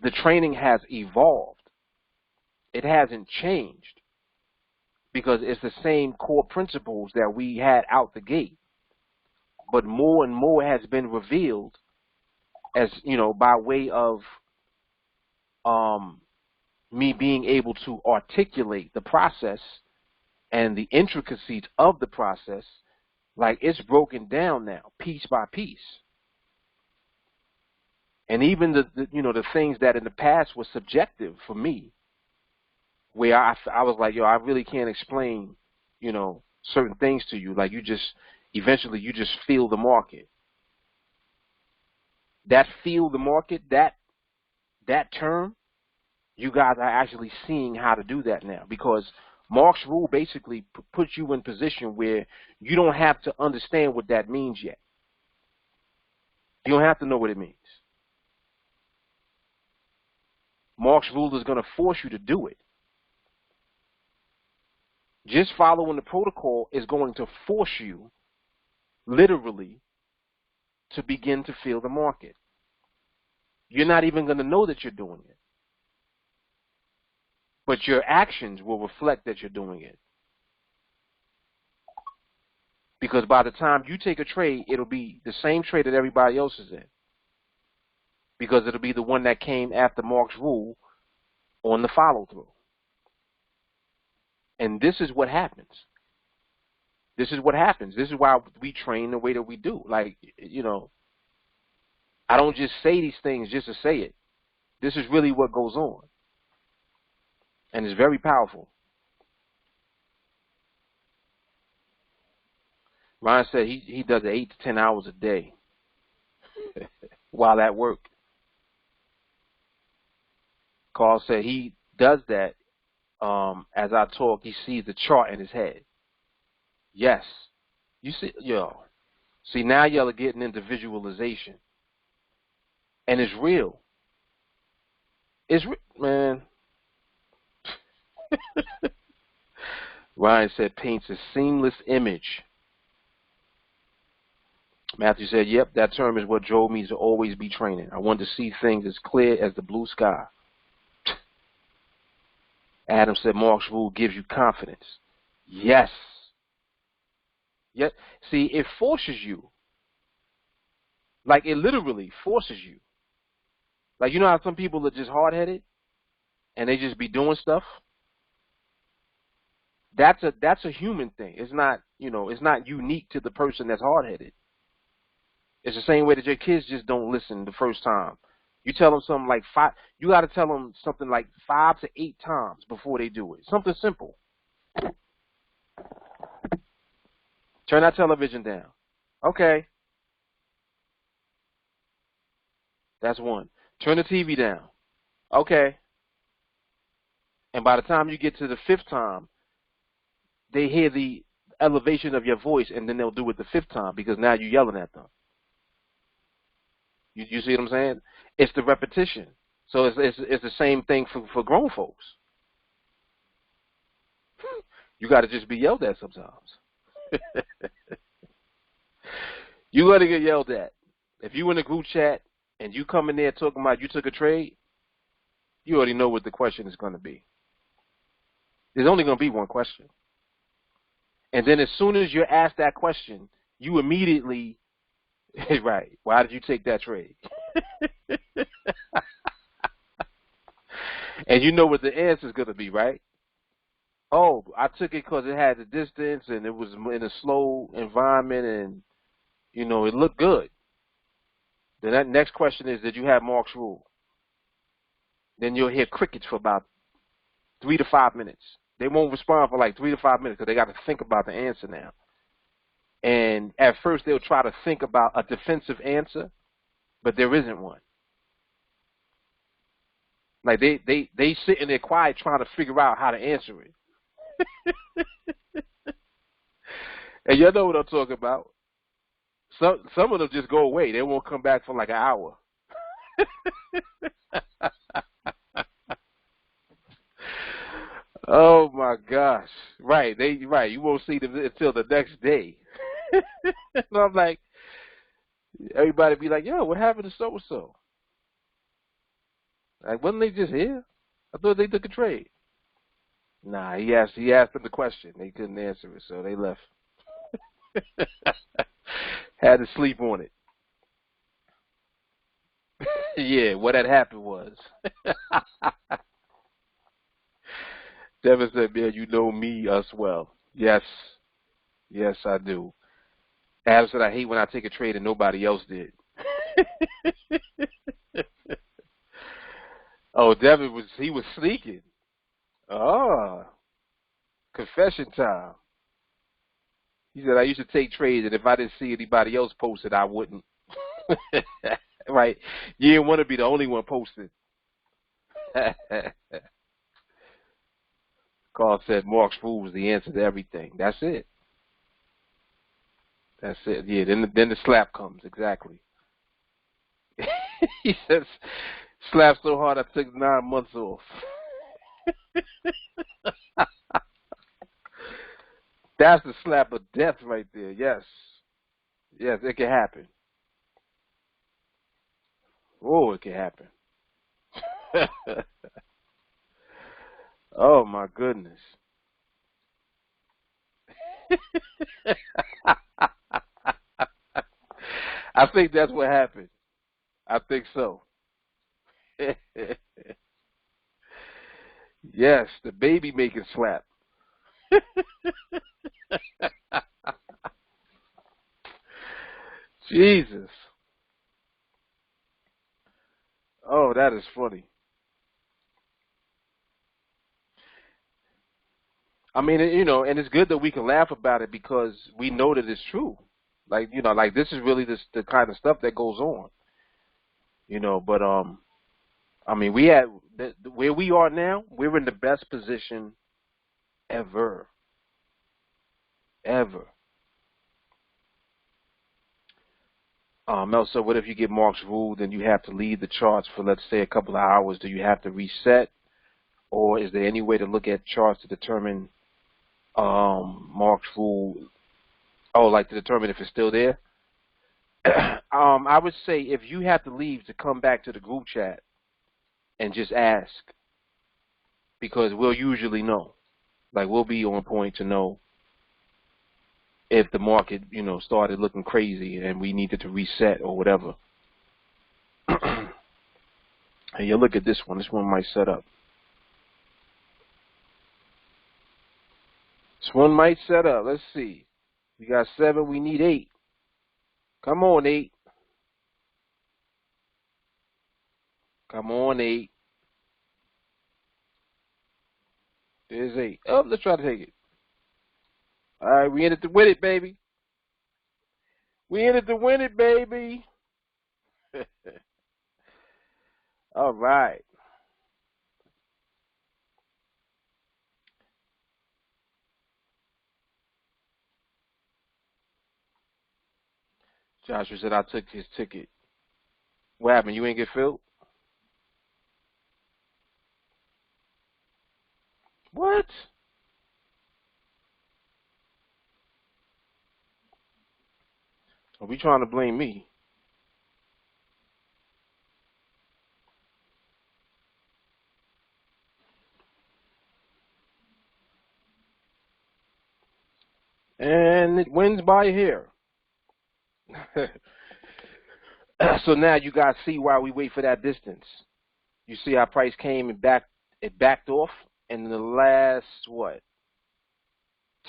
Speaker 1: the training has evolved. It hasn't changed because it's the same core principles that we had out the gate, but more and more has been revealed as, you know, by way of me being able to articulate the process and the intricacies of the process. Like, it's broken down now, piece by piece. And even the you know, the things that in the past were subjective for me, where I was like, yo, I really can't explain, you know, certain things to you. Like eventually you just feel the market. That feel the market, that term, you guys are actually seeing how to do that now, because Mark's rule basically puts you in position where you don't have to understand what that means yet. You don't have to know what it means. Mark's rule is going to force you to do it. Just following the protocol is going to force you, literally, to begin to feel the market. You're not even going to know that you're doing it. But your actions will reflect that you're doing it. Because by the time you take a trade, it'll be the same trade that everybody else is in. Because it'll be the one that came after Mark's rule on the follow-through. And this is what happens. This is what happens. This is why we train the way that we do. Like, you know, I don't just say these things just to say it. This is really what goes on. And it's very powerful. Ryan said he does it 8 to 10 hours a day while at work. Carl said he does that as I talk. He sees the chart in his head. Yes. You see, yo. See, now y'all are getting into visualization. And it's real. It's man. Ryan said paints a seamless image. Matthew said, yep, that term is what drove me to always be training. I wanted to see things as clear as the blue sky. Adam said Mark's rule gives you confidence. Yes. Yes. See, it forces you. Like, it literally forces you. Like, you know how some people are just hard-headed and they just be doing stuff? That's a human thing. It's not, you know, it's not unique to the person that's hard-headed. It's the same way that your kids just don't listen the first time. You tell them something like you got to tell them something like 5 to 8 times before they do it. Something simple. Turn that television down. Okay. That's one. Turn the TV down. Okay. And by the time you get to the 5th time, they hear the elevation of your voice, and then they'll do it the 5th time because now you're yelling at them. You see what I'm saying? It's the repetition. So it's the same thing for grown folks. You got to just be yelled at sometimes. You got to get yelled at. If you in a group chat and you come in there talking about you took a trade, you already know what the question is going to be. There's only going to be one question. And then as soon as you're asked that question, you immediately, right, why did you take that trade? And you know what the answer is going to be, right? Oh, I took it because it had the distance and it was in a slow environment and, you know, it looked good. Then that next question is, did you have Mark's rule? Then you'll hear crickets for about 3 to 5 minutes. They won't respond for like 3 to 5 minutes because they got to think about the answer now. And at first they'll try to think about a defensive answer, but there isn't one. Like they sitting there quiet trying to figure out how to answer it. And you know what I'm talking about. Some of them just go away. They won't come back for like an hour. Oh my gosh. Right. You won't see them until the next day. So I'm like, everybody be like, yo, what happened to so-and-so? Like, wasn't they just here? I thought they took a trade. Nah, he asked them the question. They couldn't answer it, so they left. Had to sleep on it. Yeah, what had happened was. Devin said, man, you know me us well. Yes. Yes, I do. Adam said, I hate when I take a trade and nobody else did. Oh, Devin was sneaking. Oh, confession time. He said, I used to take trades, and if I didn't see anybody else post it, I wouldn't. Right? You didn't want to be the only one posting. Carl said Mark's Fool was the answer to everything. That's it. That's it. Yeah, then the slap comes. Exactly. He says, slap so hard I took 9 months off. That's the slap of death right there. Yes. Yes, it can happen. Oh, it can happen. Oh, my goodness. I think that's what happened. I think so. Yes, the baby making slap. Jesus. Oh, that is funny. I mean, and it's good that we can laugh about it because we know that it's true. Like, like this is really the kind of stuff that goes on. But I mean, we had where we are now. We're in the best position ever, ever. Mel, what if you get Mark's rule? Then you have to leave the charts for, let's say, a couple of hours. Do you have to reset, or is there any way to look at charts to determine Mark's rule? Oh, like to determine if it's still there? I would say if you have to leave to come back to the group chat and just ask, because we'll usually know. Like, we'll be on point to know if the market, started looking crazy and we needed to reset or whatever. And you look at this one. This one might set up. This one might set up. Let's see. We got 7. We need 8. Come on, 8. Come on, 8. There's 8. Oh, let's try to take it. All right, we in it to win it, baby. We in it to win it, baby. All right. Joshua said I took his ticket. What happened? You ain't get filled? What? Are we trying to blame me? And it wins by a hair. So now you guys see why we wait for that distance. You see how price came and it backed off in the last,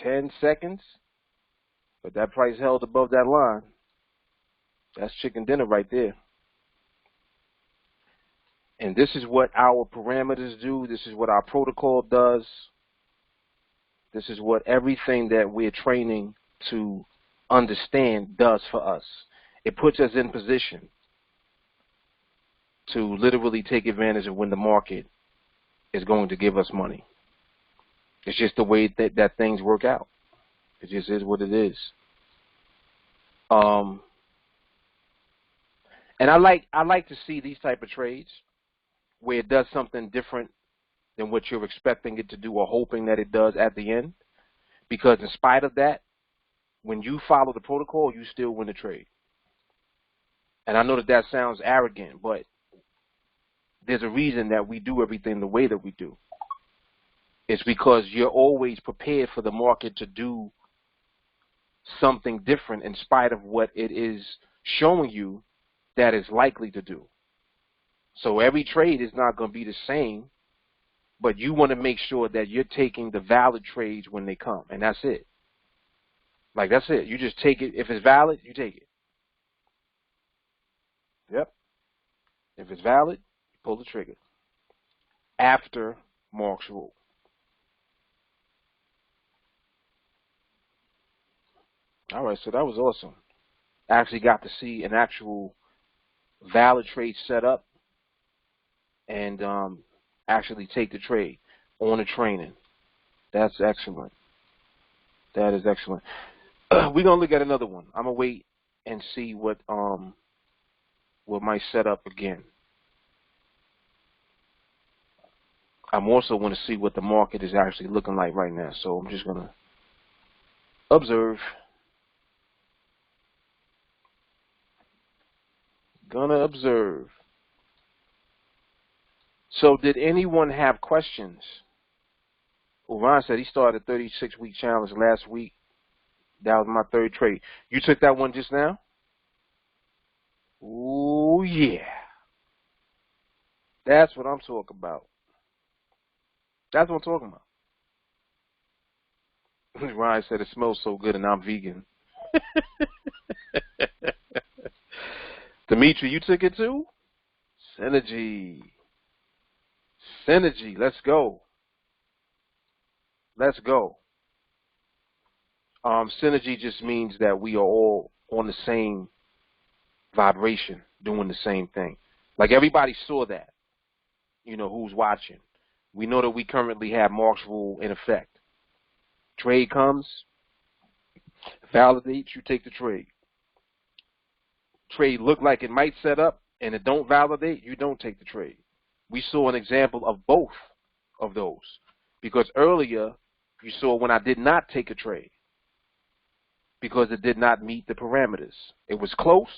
Speaker 1: 10 seconds? But that price held above that line. That's chicken dinner right there. And this is what our parameters do. This is what our protocol does. This is what everything that we're training to understand does for us. It puts us in position to literally take advantage of when the market is going to give us money. It's just the way that things work out. It just is what it is. And I like to see these type of trades where it does something different than what you're expecting it to do or hoping that it does at the end. Because in spite of that, when you follow the protocol, you still win the trade. And I know that sounds arrogant, but there's a reason that we do everything the way that we do. It's because you're always prepared for the market to do something different in spite of what it is showing you that it's likely to do. So every trade is not going to be the same, but you want to make sure that you're taking the valid trades when they come, and that's it. Like, that's it. You just take it. If it's valid, you take it. Yep. If it's valid, you pull the trigger. After Mark's rule. All right, so that was awesome. I actually got to see an actual valid trade set up and actually take the trade on the training. That's excellent. That is excellent. We're gonna look at another one. I'm gonna wait and see what might set up again. I'm also want to see what the market is actually looking like right now. So I'm just gonna observe. Gonna observe. So did anyone have questions? Well, Ron said he started a 36-week challenge last week. That was my third trade. You took that one just now? Ooh, yeah. That's what I'm talking about. That's what I'm talking about. Ryan said it smells so good and I'm vegan. Dimitri, you took it too? Synergy. Synergy. Let's go. Let's go. Synergy just means that we are all on the same vibration, doing the same thing. Like everybody saw that, who's watching. We know that we currently have Mark's rule in effect. Trade comes, validates, you take the trade. Trade look like it might set up and it don't validate, you don't take the trade. We saw an example of both of those because earlier you saw when I did not take a trade because it did not meet the parameters. It was close,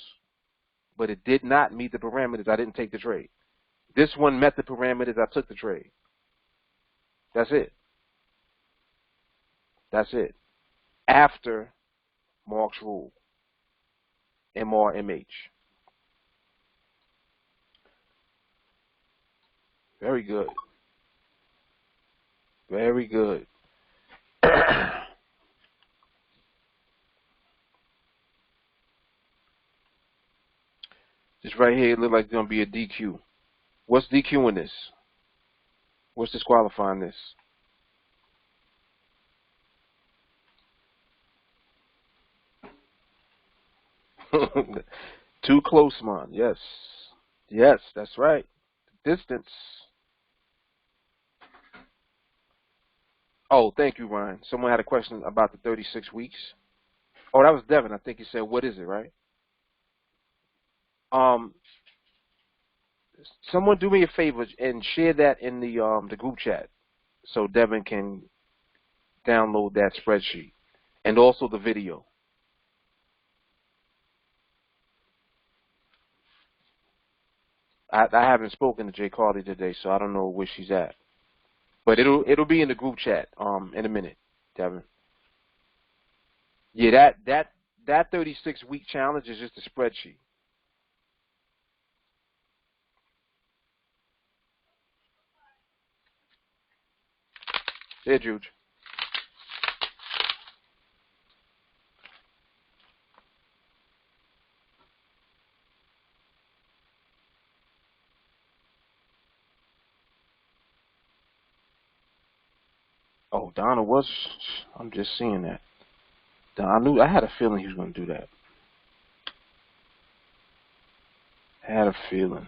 Speaker 1: but it did not meet the parameters. I didn't take the trade. This one met the parameters. I took the trade. That's it. That's it. After Mark's rule, MRMH. Very good. Very good. This right here look like it's going to be a DQ. What's DQ in this? What's disqualifying this? Too close, man. Yes. Yes, that's right. Distance. Oh, thank you, Ryan. Someone had a question about the 36 weeks. Oh, that was Devin. I think he said, what is it, right? Someone do me a favor and share that in the group chat so Devin can download that spreadsheet and also the video. I haven't spoken to Jay Carly today, so I don't know where she's at. But it'll be in the group chat in a minute, Devin. Yeah, that 36-week challenge is just a spreadsheet. There, Juge. Oh, Donna was. I'm just seeing that. I had a feeling he was going to do that. Had a feeling.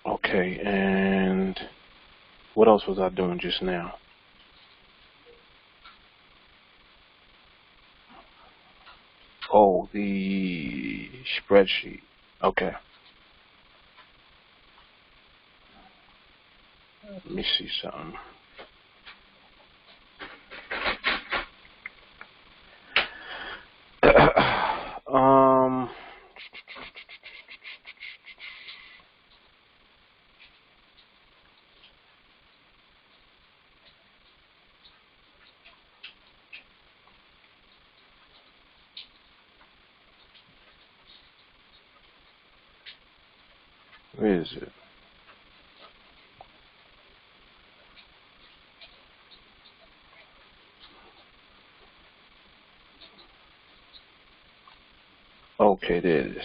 Speaker 1: Okay, and what else was I doing just now? Oh, the spreadsheet. Okay. Let me see something. Where is it? Okay, there it is.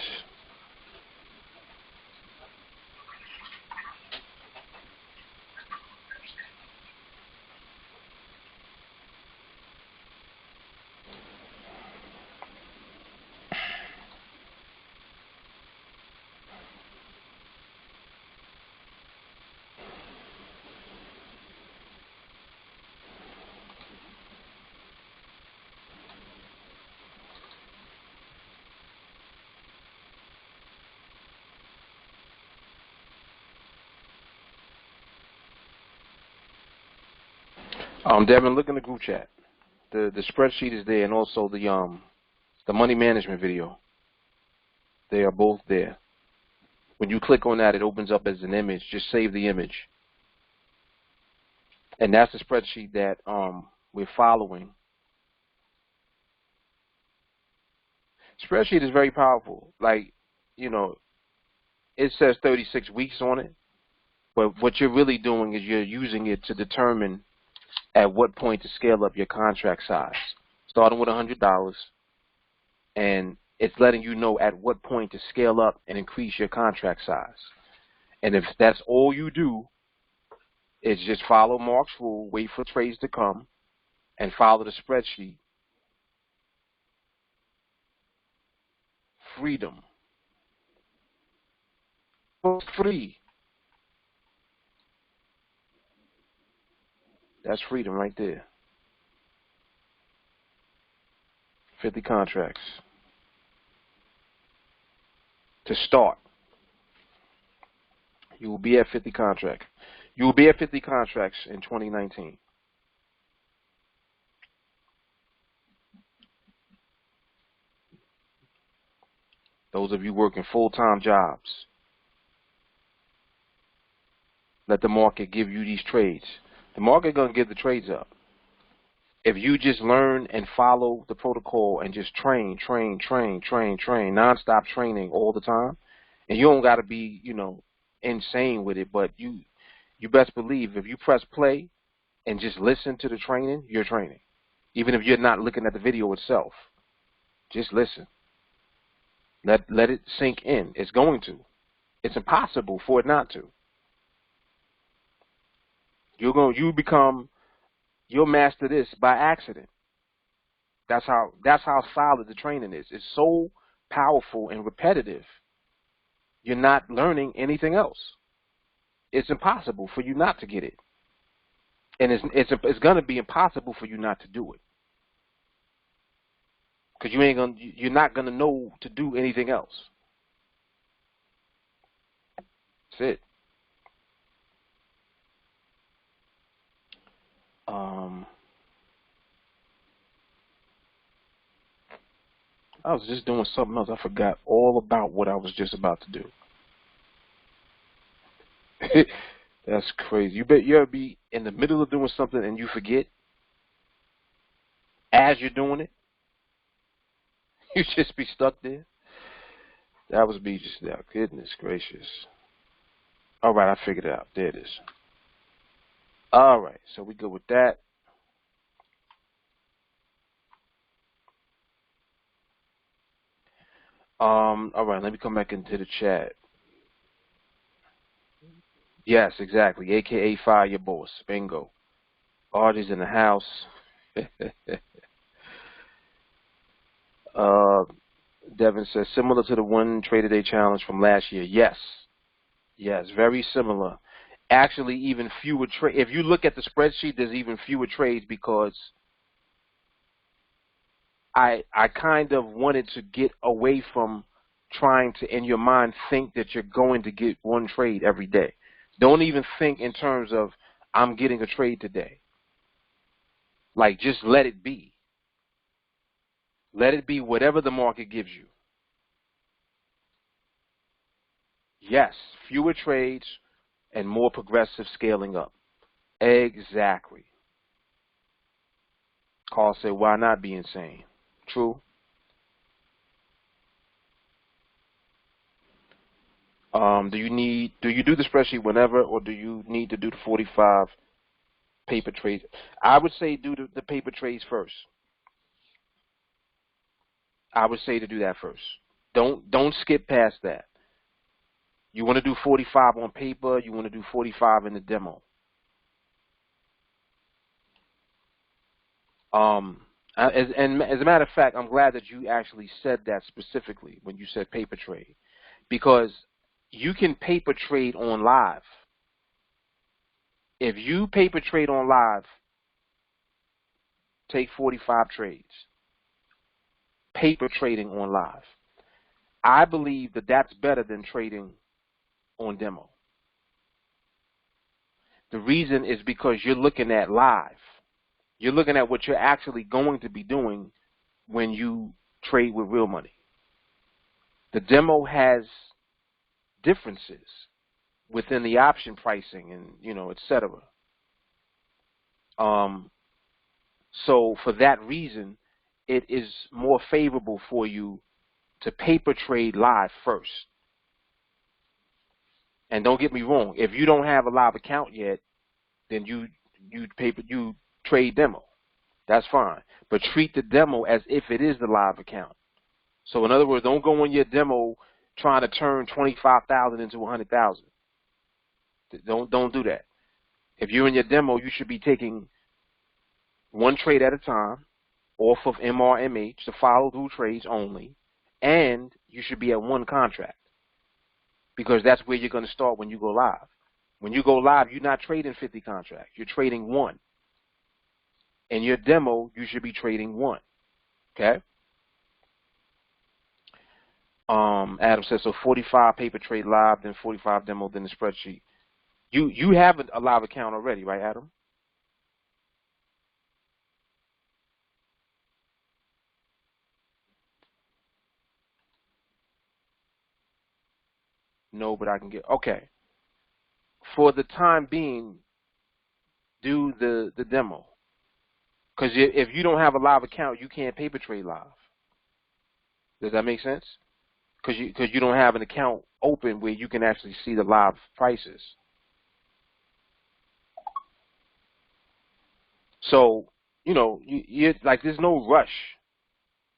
Speaker 1: Devin, look in the group chat. The spreadsheet is there, and also the money management video. They are both there. When you click on that, it opens up as an image. Just save the image. And that's the spreadsheet that we're following. Spreadsheet is very powerful. Like, you know, it says 36 weeks on it, but what you're really doing is you're using it to determine at what point to scale up your contract size. Starting with $100, and it's letting you know at what point to scale up and increase your contract size. And if that's all you do, is just follow Mark's rule, wait for trades to come, and follow the spreadsheet. Freedom. Free. That's freedom right there. 50 contracts. To start. You will be at 50 contracts. You will be at 50 contracts in 2019. Those of you working full-time jobs, let the market give you these trades. The market going to give the trades up. If you just learn and follow the protocol and just train, nonstop training all the time, and you don't got to be, you know, insane with it, but you best believe if you press play and just listen to the training, you're training. Even if you're not looking at the video itself, just listen. Let it sink in. It's going to. It's impossible for it not to. You'll master this by accident. That's how solid the training is. It's so powerful and repetitive. You're not learning anything else. It's impossible for you not to get it, and it's going to be impossible for you not to do it, because you're not going to know to do anything else. That's it. I was just doing something else. I forgot all about what I was just about to do. That's crazy. You ever be in the middle of doing something and you forget as you're doing it? You just be stuck there. That was me just now. Goodness gracious. All right, I figured it out. There it is. All right, so we good with that. All right, let me come back into the chat. Yes, exactly. AKA Fire Your Boss. Bingo. Artie's in the house. Devin says, similar to the one trade a day challenge from last year. Yes. Yes, very similar. Actually, even fewer trades. If you look at the spreadsheet, there's even fewer trades because I kind of wanted to get away from trying to, in your mind, think that you're going to get one trade every day. Don't even think in terms of, I'm getting a trade today. Like, just let it be. Let it be whatever the market gives you. Yes, fewer trades and more progressive scaling up. Exactly. Carl said, why not be insane? True. Do you do the spreadsheet whenever, or do you need to do the 45 paper trades? I would say do the paper trades first. I would say to do that first. Don't skip past that. You want to do 45 on paper. You want to do 45 in the demo. As a matter of fact, I'm glad that you actually said that specifically when you said paper trade, because you can paper trade on live. If you paper trade on live, take 45 trades. Paper trading on live. I believe that that's better than trading on demo. The reason is because you're looking at live. You're looking at what you're actually going to be doing when you trade with real money. The demo has differences within the option pricing and, et cetera. So for that reason, it is more favorable for you to paper trade live first. And don't get me wrong, if you don't have a live account yet, then you trade demo. That's fine. But treat the demo as if it is the live account. So in other words, don't go on your demo trying to turn 25,000 into 100,000. Don't do that. If you're in your demo, you should be taking one trade at a time off of MRMH, the follow through trades only, and you should be at one contract, because that's where you're going to start when you go live. When you go live, you're not trading 50 contracts. You're trading one. In your demo, you should be trading one. Okay? Adam says, so 45 paper trade live, then 45 demo, then the spreadsheet. You have a live account already, right, Adam? No, but I can get, okay. For the time being, do the demo. Because if you don't have a live account, you can't paper trade live. Does that make sense? Because you don't have an account open where you can actually see the live prices. So, you like, there's no rush.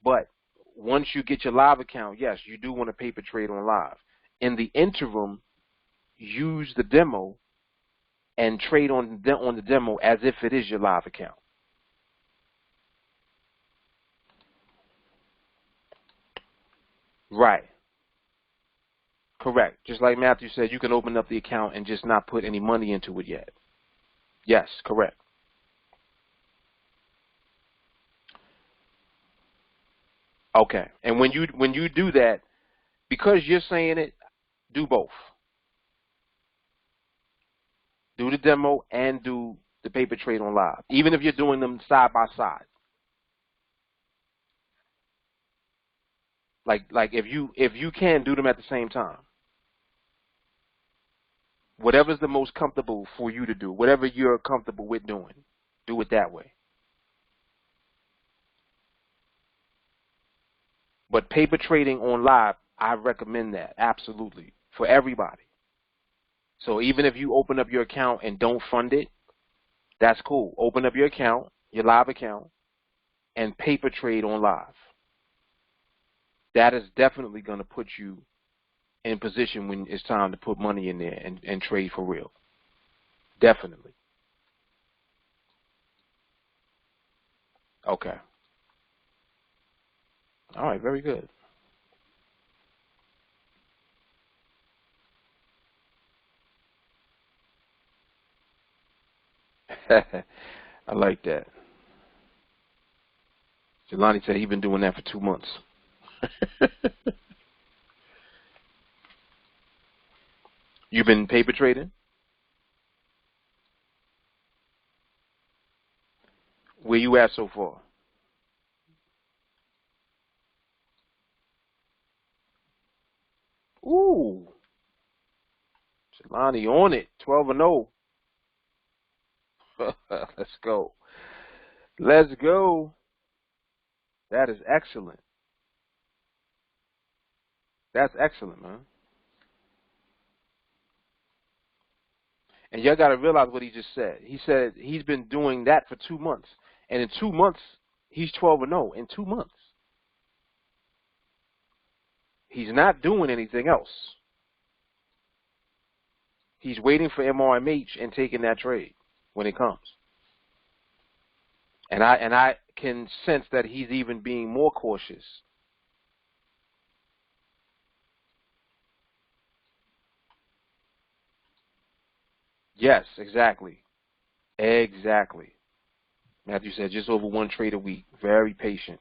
Speaker 1: But once you get your live account, yes, you do want to paper trade on live. In the interim, use the demo and trade on the demo as if it is your live account. Right. Correct. Just like Matthew said, you can open up the account and just not put any money into it yet. Yes, correct. Okay. And when you do that, because you're saying it, do both. Do the demo and do the paper trade on live, even if you're doing them side by side. Like if you can, do them at the same time. Whatever's the most comfortable for you to do, whatever you're comfortable with doing, do it that way. But paper trading on live, I recommend that, absolutely, for everybody. So even if you open up your account and don't fund it, that's cool. Open up your account, your live account, and paper trade on live. That is definitely going to put you in position when it's time to put money in there and trade for real. Definitely. Okay. All right, very good. I like that. Jelani said he's been doing that for 2 months. You've been paper trading? Where you at so far? Ooh. Jelani on it. 12-0. Let's go. Let's go. That is excellent. That's excellent, man. And y'all got to realize what he just said. He said he's been doing that for 2 months. And in 2 months, he's 12-0. In 2 months. He's not doing anything else. He's waiting for MRMH and taking that trade when it comes. And I can sense that he's even being more cautious. Yes, exactly. Exactly. Matthew said just over one trade a week. Very patient.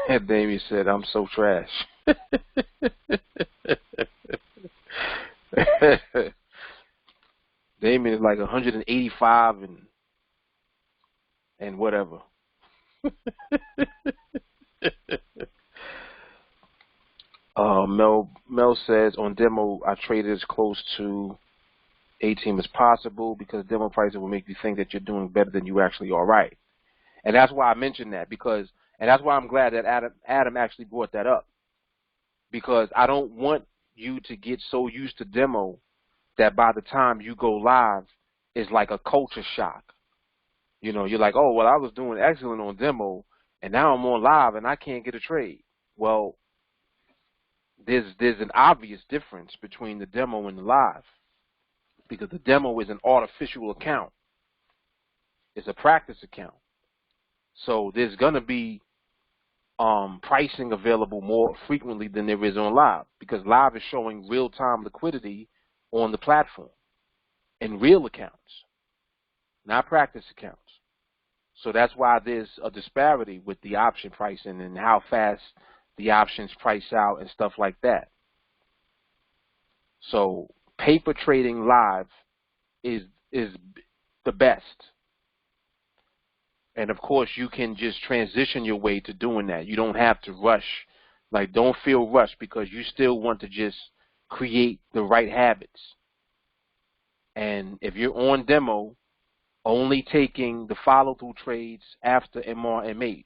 Speaker 1: And Damien said, I'm so trash. Damien is like 185 and whatever. Mel says on demo I traded as close to 18 as possible because demo prices will make you think that you're doing better than you actually are. Right. And that's why I mentioned that, and that's why I'm glad that Adam actually brought that up, because I don't want you to get so used to demo that by the time you go live, it's like a culture shock. You know, you're like, oh, well, I was doing excellent on demo, and now I'm on live, and I can't get a trade. Well, there's an obvious difference between the demo and the live, because the demo is an artificial account. It's a practice account. So there's going to be pricing available more frequently than there is on live, because live is showing real-time liquidity on the platform in real accounts, not practice accounts. So that's why there's a disparity with the option pricing and how fast the options price out and stuff like that. So paper trading live is the best. And of course, you can just transition your way to doing that. You don't have to rush. Like, don't feel rushed, because you still want to just create the right habits. And if you're on demo, only taking the follow-through trades after MRMH,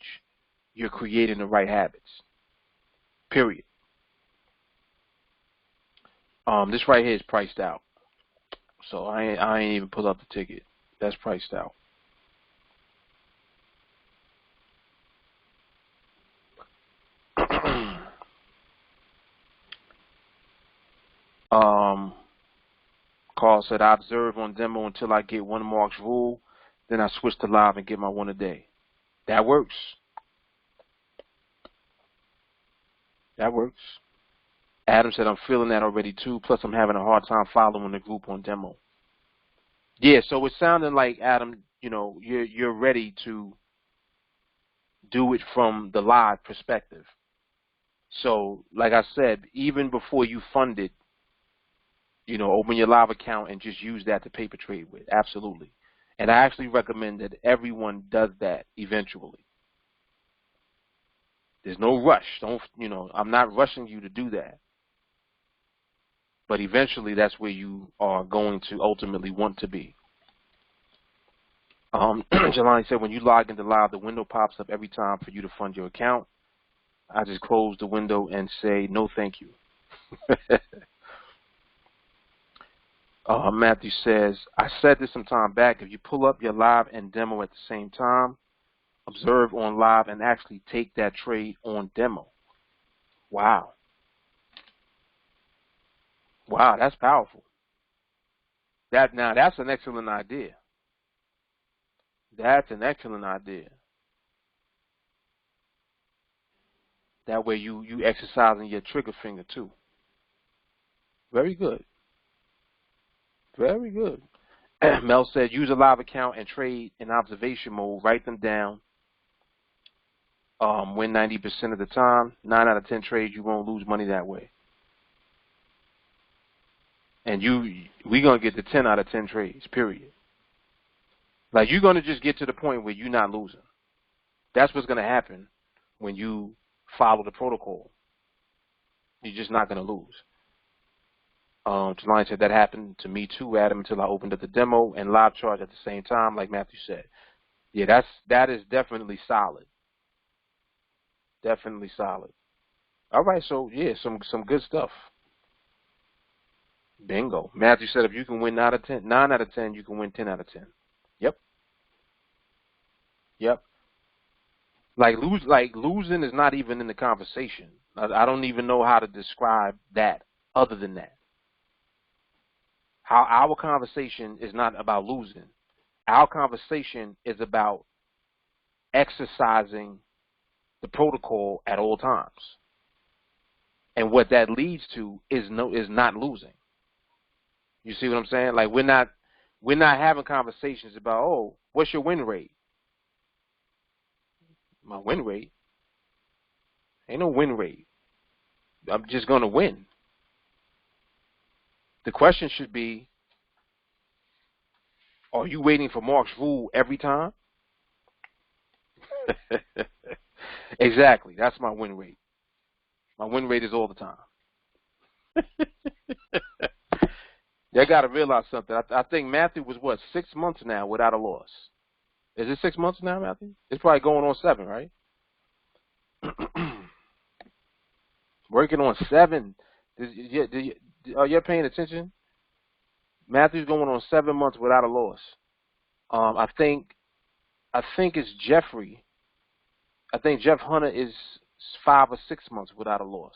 Speaker 1: you're creating the right habits. Period. This right here is priced out. So I ain't even pull up the ticket. That's priced out. Carl said, I observe on demo until I get one marks rule, then I switch to live and get my one a day. That works. That works. Adam said, I'm feeling that already too, plus I'm having a hard time following the group on demo. Yeah, so it's sounding like, Adam, you know, you're ready to do it from the live perspective. So, like I said, even before you fund it, you know, open your live account and just use that to paper trade with. Absolutely. And I actually recommend that everyone does that eventually. There's no rush. Don't, you know, I'm not rushing you to do that. But eventually that's where you are going to ultimately want to be. Jelani said, when you log into live, the window pops up every time for you to fund your account. I just close the window and say, no, thank you. Matthew says, I said this some time back, if you pull up your live and demo at the same time, observe on live and actually take that trade on demo. Wow. Wow, that's powerful. Now that's an excellent idea. That's an excellent idea. That way you exercising your trigger finger too. Very good. Very good. Mel said, use a live account and trade in observation mode. Write them down. Win 90% of the time. 9 out of 10 trades, you won't lose money that way. And we're going to get to 10 out of 10 trades, period. Like, you're going to just get to the point where you're not losing. That's what's going to happen when you follow the protocol. You're just not going to lose. Jelani said that happened to me too, Adam, until I opened up the demo and live charge at the same time, like Matthew said. Yeah, that is definitely solid. Definitely solid. All right, so yeah, some good stuff. Bingo. Matthew said if you can win 9 out of 10, you can win 10 out of 10. Yep. Yep. Like losing is not even in the conversation. I don't even know how to describe that other than that. How our conversation is not about losing. Our conversation is about exercising the protocol at all times. And what that leads to is not losing. You see what I'm saying? Like we're not having conversations about, oh, what's your win rate? My win rate? Ain't no win rate. I'm just gonna win. The question should be, are you waiting for Mark's rule every time? Exactly. That's my win rate. My win rate is all the time. You got to realize something. I think Matthew was, what, 6 months now without a loss. Is it 6 months now, Matthew? It's probably going on 7, right? Working on 7. Are you paying attention? Matthew's going on 7 months without a loss. I think it's Jeffrey. I think Jeff Hunter is 5 or 6 months without a loss.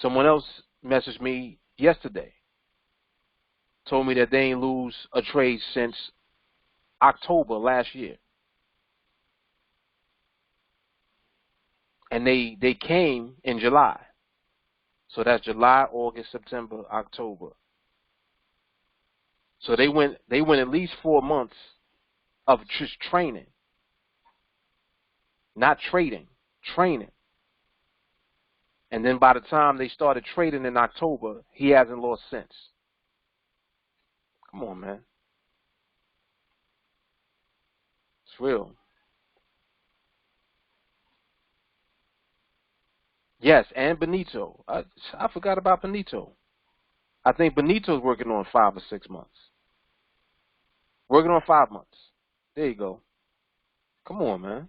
Speaker 1: Someone else messaged me yesterday, told me that they ain't lose a trade since October last year. And they came in July. So that's July, August, September, October. So they went at least 4 months of just training. Not trading, training. And then by the time they started trading in October, he hasn't lost since. Come on, man. It's real. Yes, and Benito. I forgot about Benito. I think Benito's working on 5 or 6 months. Working on 5 months. There you go. Come on, man.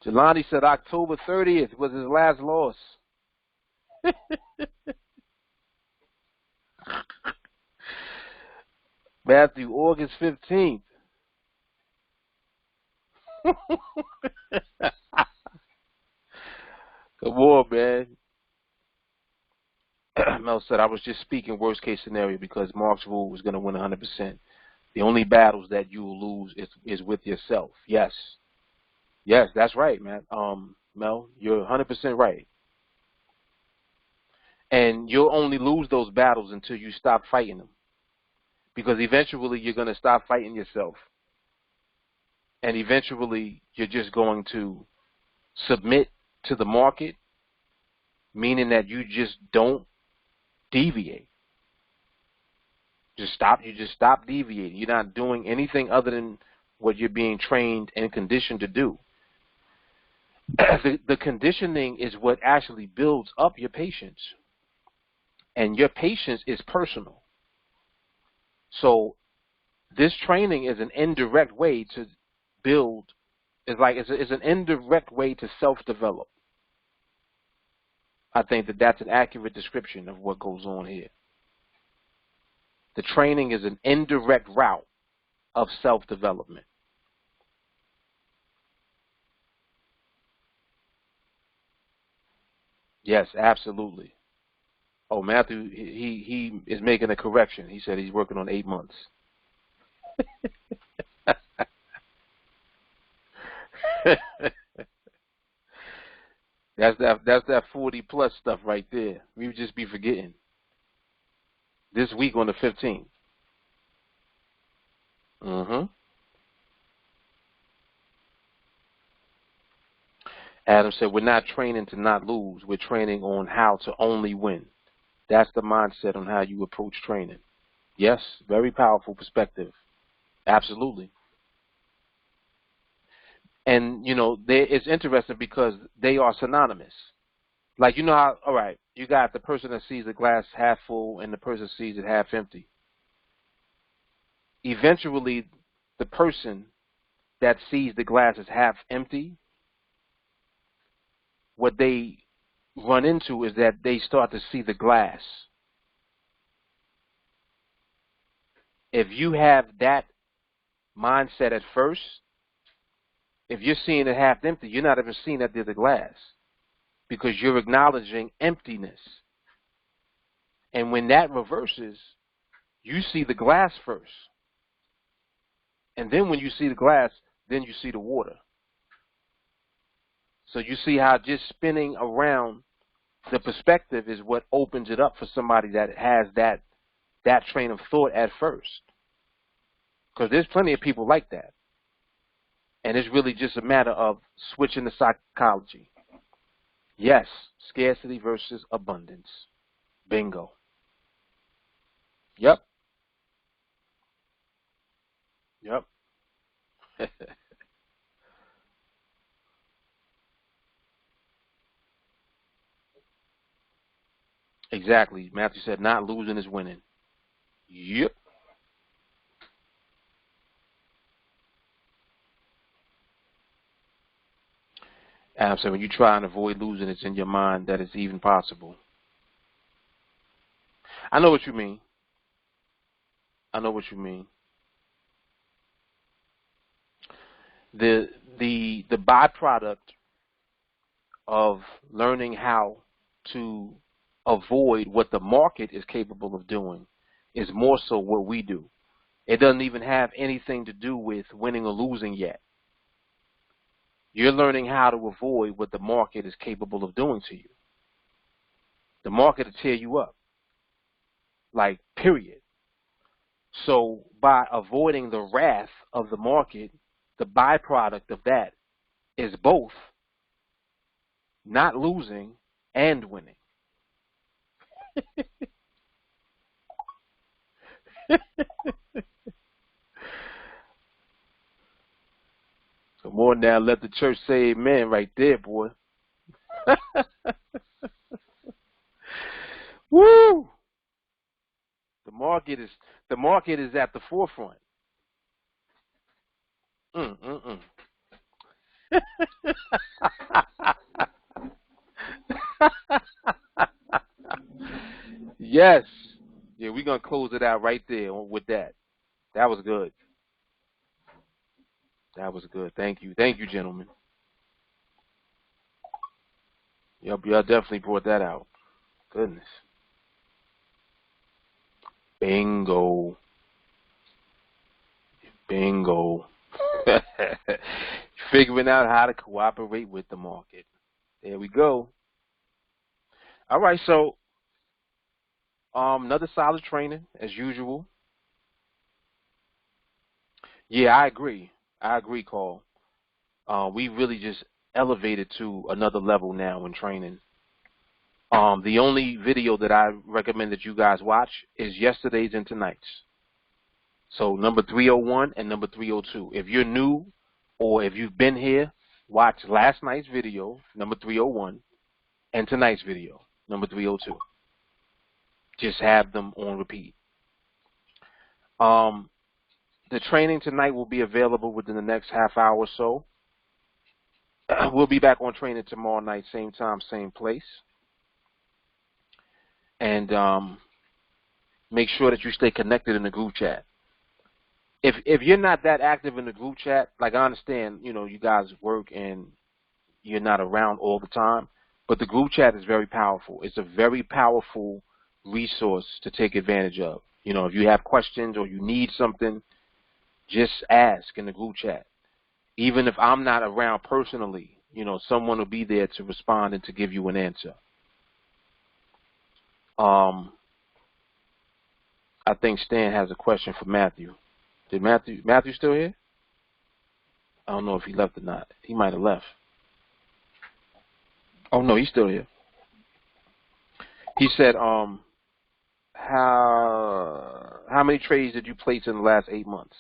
Speaker 1: Jelani said October 30th was his last loss. Matthew, August 15th. Come on, man. Mel said, I was just speaking worst case scenario because Mark's rule was going to win 100%. The only battles that you will lose is with yourself. Yes. Yes, that's right, man. Mel, you're 100% right. And you'll only lose those battles until you stop fighting them. Because eventually you're going to stop fighting yourself. And eventually you're just going to submit to the market, meaning that you just don't deviate. You just stop deviating. You're not doing anything other than what you're being trained and conditioned to do. The conditioning is what actually builds up your patience. And your patience is personal. So this training is an indirect way to build. It's an indirect way to self-develop. I think that's an accurate description of what goes on here. The training is an indirect route of self-development. Yes, absolutely. Oh, Matthew, he is making a correction. He said he's working on 8 months. That's that 40+ stuff right there. We would just be forgetting. This week on the 15th. Adam said, we're not training to not lose. We're training on how to only win. That's the mindset on how you approach training. Yes, very powerful perspective. Absolutely. And, it's interesting because they are synonymous. Like, you know how, all right, you got the person that sees the glass half full and the person sees it half empty. Eventually, the person that sees the glass as half empty, what they run into is that they start to see the glass. If you have that mindset at first, If you're seeing it half empty, you're not even seeing that there's a glass because you're acknowledging emptiness. And when that reverses, you see the glass first. And then when you see the glass, then you see the water. So you see how just spinning around the perspective is what opens it up for somebody that has that train of thought at first. Because there's plenty of people like that. And it's really just a matter of switching the psychology. Yes, scarcity versus abundance. Bingo. Yep. Yep. Exactly. Matthew said, not losing is winning. Yep. Adam said, when you try and avoid losing, it's in your mind that it's even possible. I know what you mean. I know what you mean. The byproduct of learning how to avoid what the market is capable of doing is more so what we do. It doesn't even have anything to do with winning or losing yet. You're learning how to avoid what the market is capable of doing to you. The market will tear you up. Like, period. So by avoiding the wrath of the market, the byproduct of that is both not losing and winning. So more now, let the church say amen right there, boy. Woo! The market is at the forefront. Yes. Yeah, we're gonna close it out right there with that. That was good. That was good. Thank you. Thank you, gentlemen. Y'all definitely brought that out. Goodness. Bingo. Bingo. Figuring out how to cooperate with the market. There we go. All right, so another solid training as usual. Yeah, I agree. I agree, Carl. We really just elevated to another level now in training. The only video that I recommend that you guys watch is yesterday's and tonight's. So number 301 and number 302. If you're new or if you've been here, watch last night's video, number 301, and tonight's video, number 302. Just have them on repeat. The training tonight will be available within the next half hour or so. We'll be back on training tomorrow night, same time, same place. And make sure that you stay connected in the group chat. If you're not that active in the group chat, like I understand, you guys work and you're not around all the time, but the group chat is very powerful. It's a very powerful resource to take advantage of. If you have questions or you need something, just ask in the group chat. Even if I'm not around personally, someone will be there to respond and to give you an answer. I think Stan has a question for Matthew. Did Matthew still here? I don't know if he left or not. He might have left. Oh no, he's still here. He said, how many trades did you place in the last 8 months?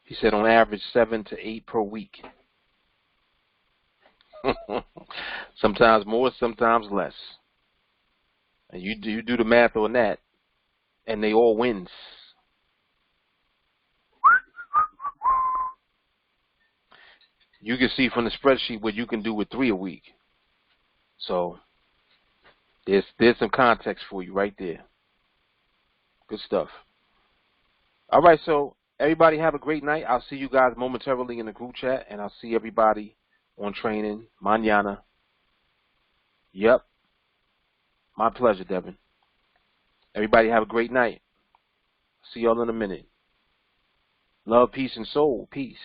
Speaker 1: He said on average 7 to 8 per week. Sometimes more, sometimes less. And you do the math on that, and they all wins. you can see from the spreadsheet what you can do with 3 a week. So there's some context for you right there. Good stuff. All right, so everybody have a great night. I'll see you guys momentarily in the group chat, and I'll see everybody on training mañana. Yep. My pleasure, Devin. Everybody have a great night. See y'all in a minute. Love, peace, and soul. Peace.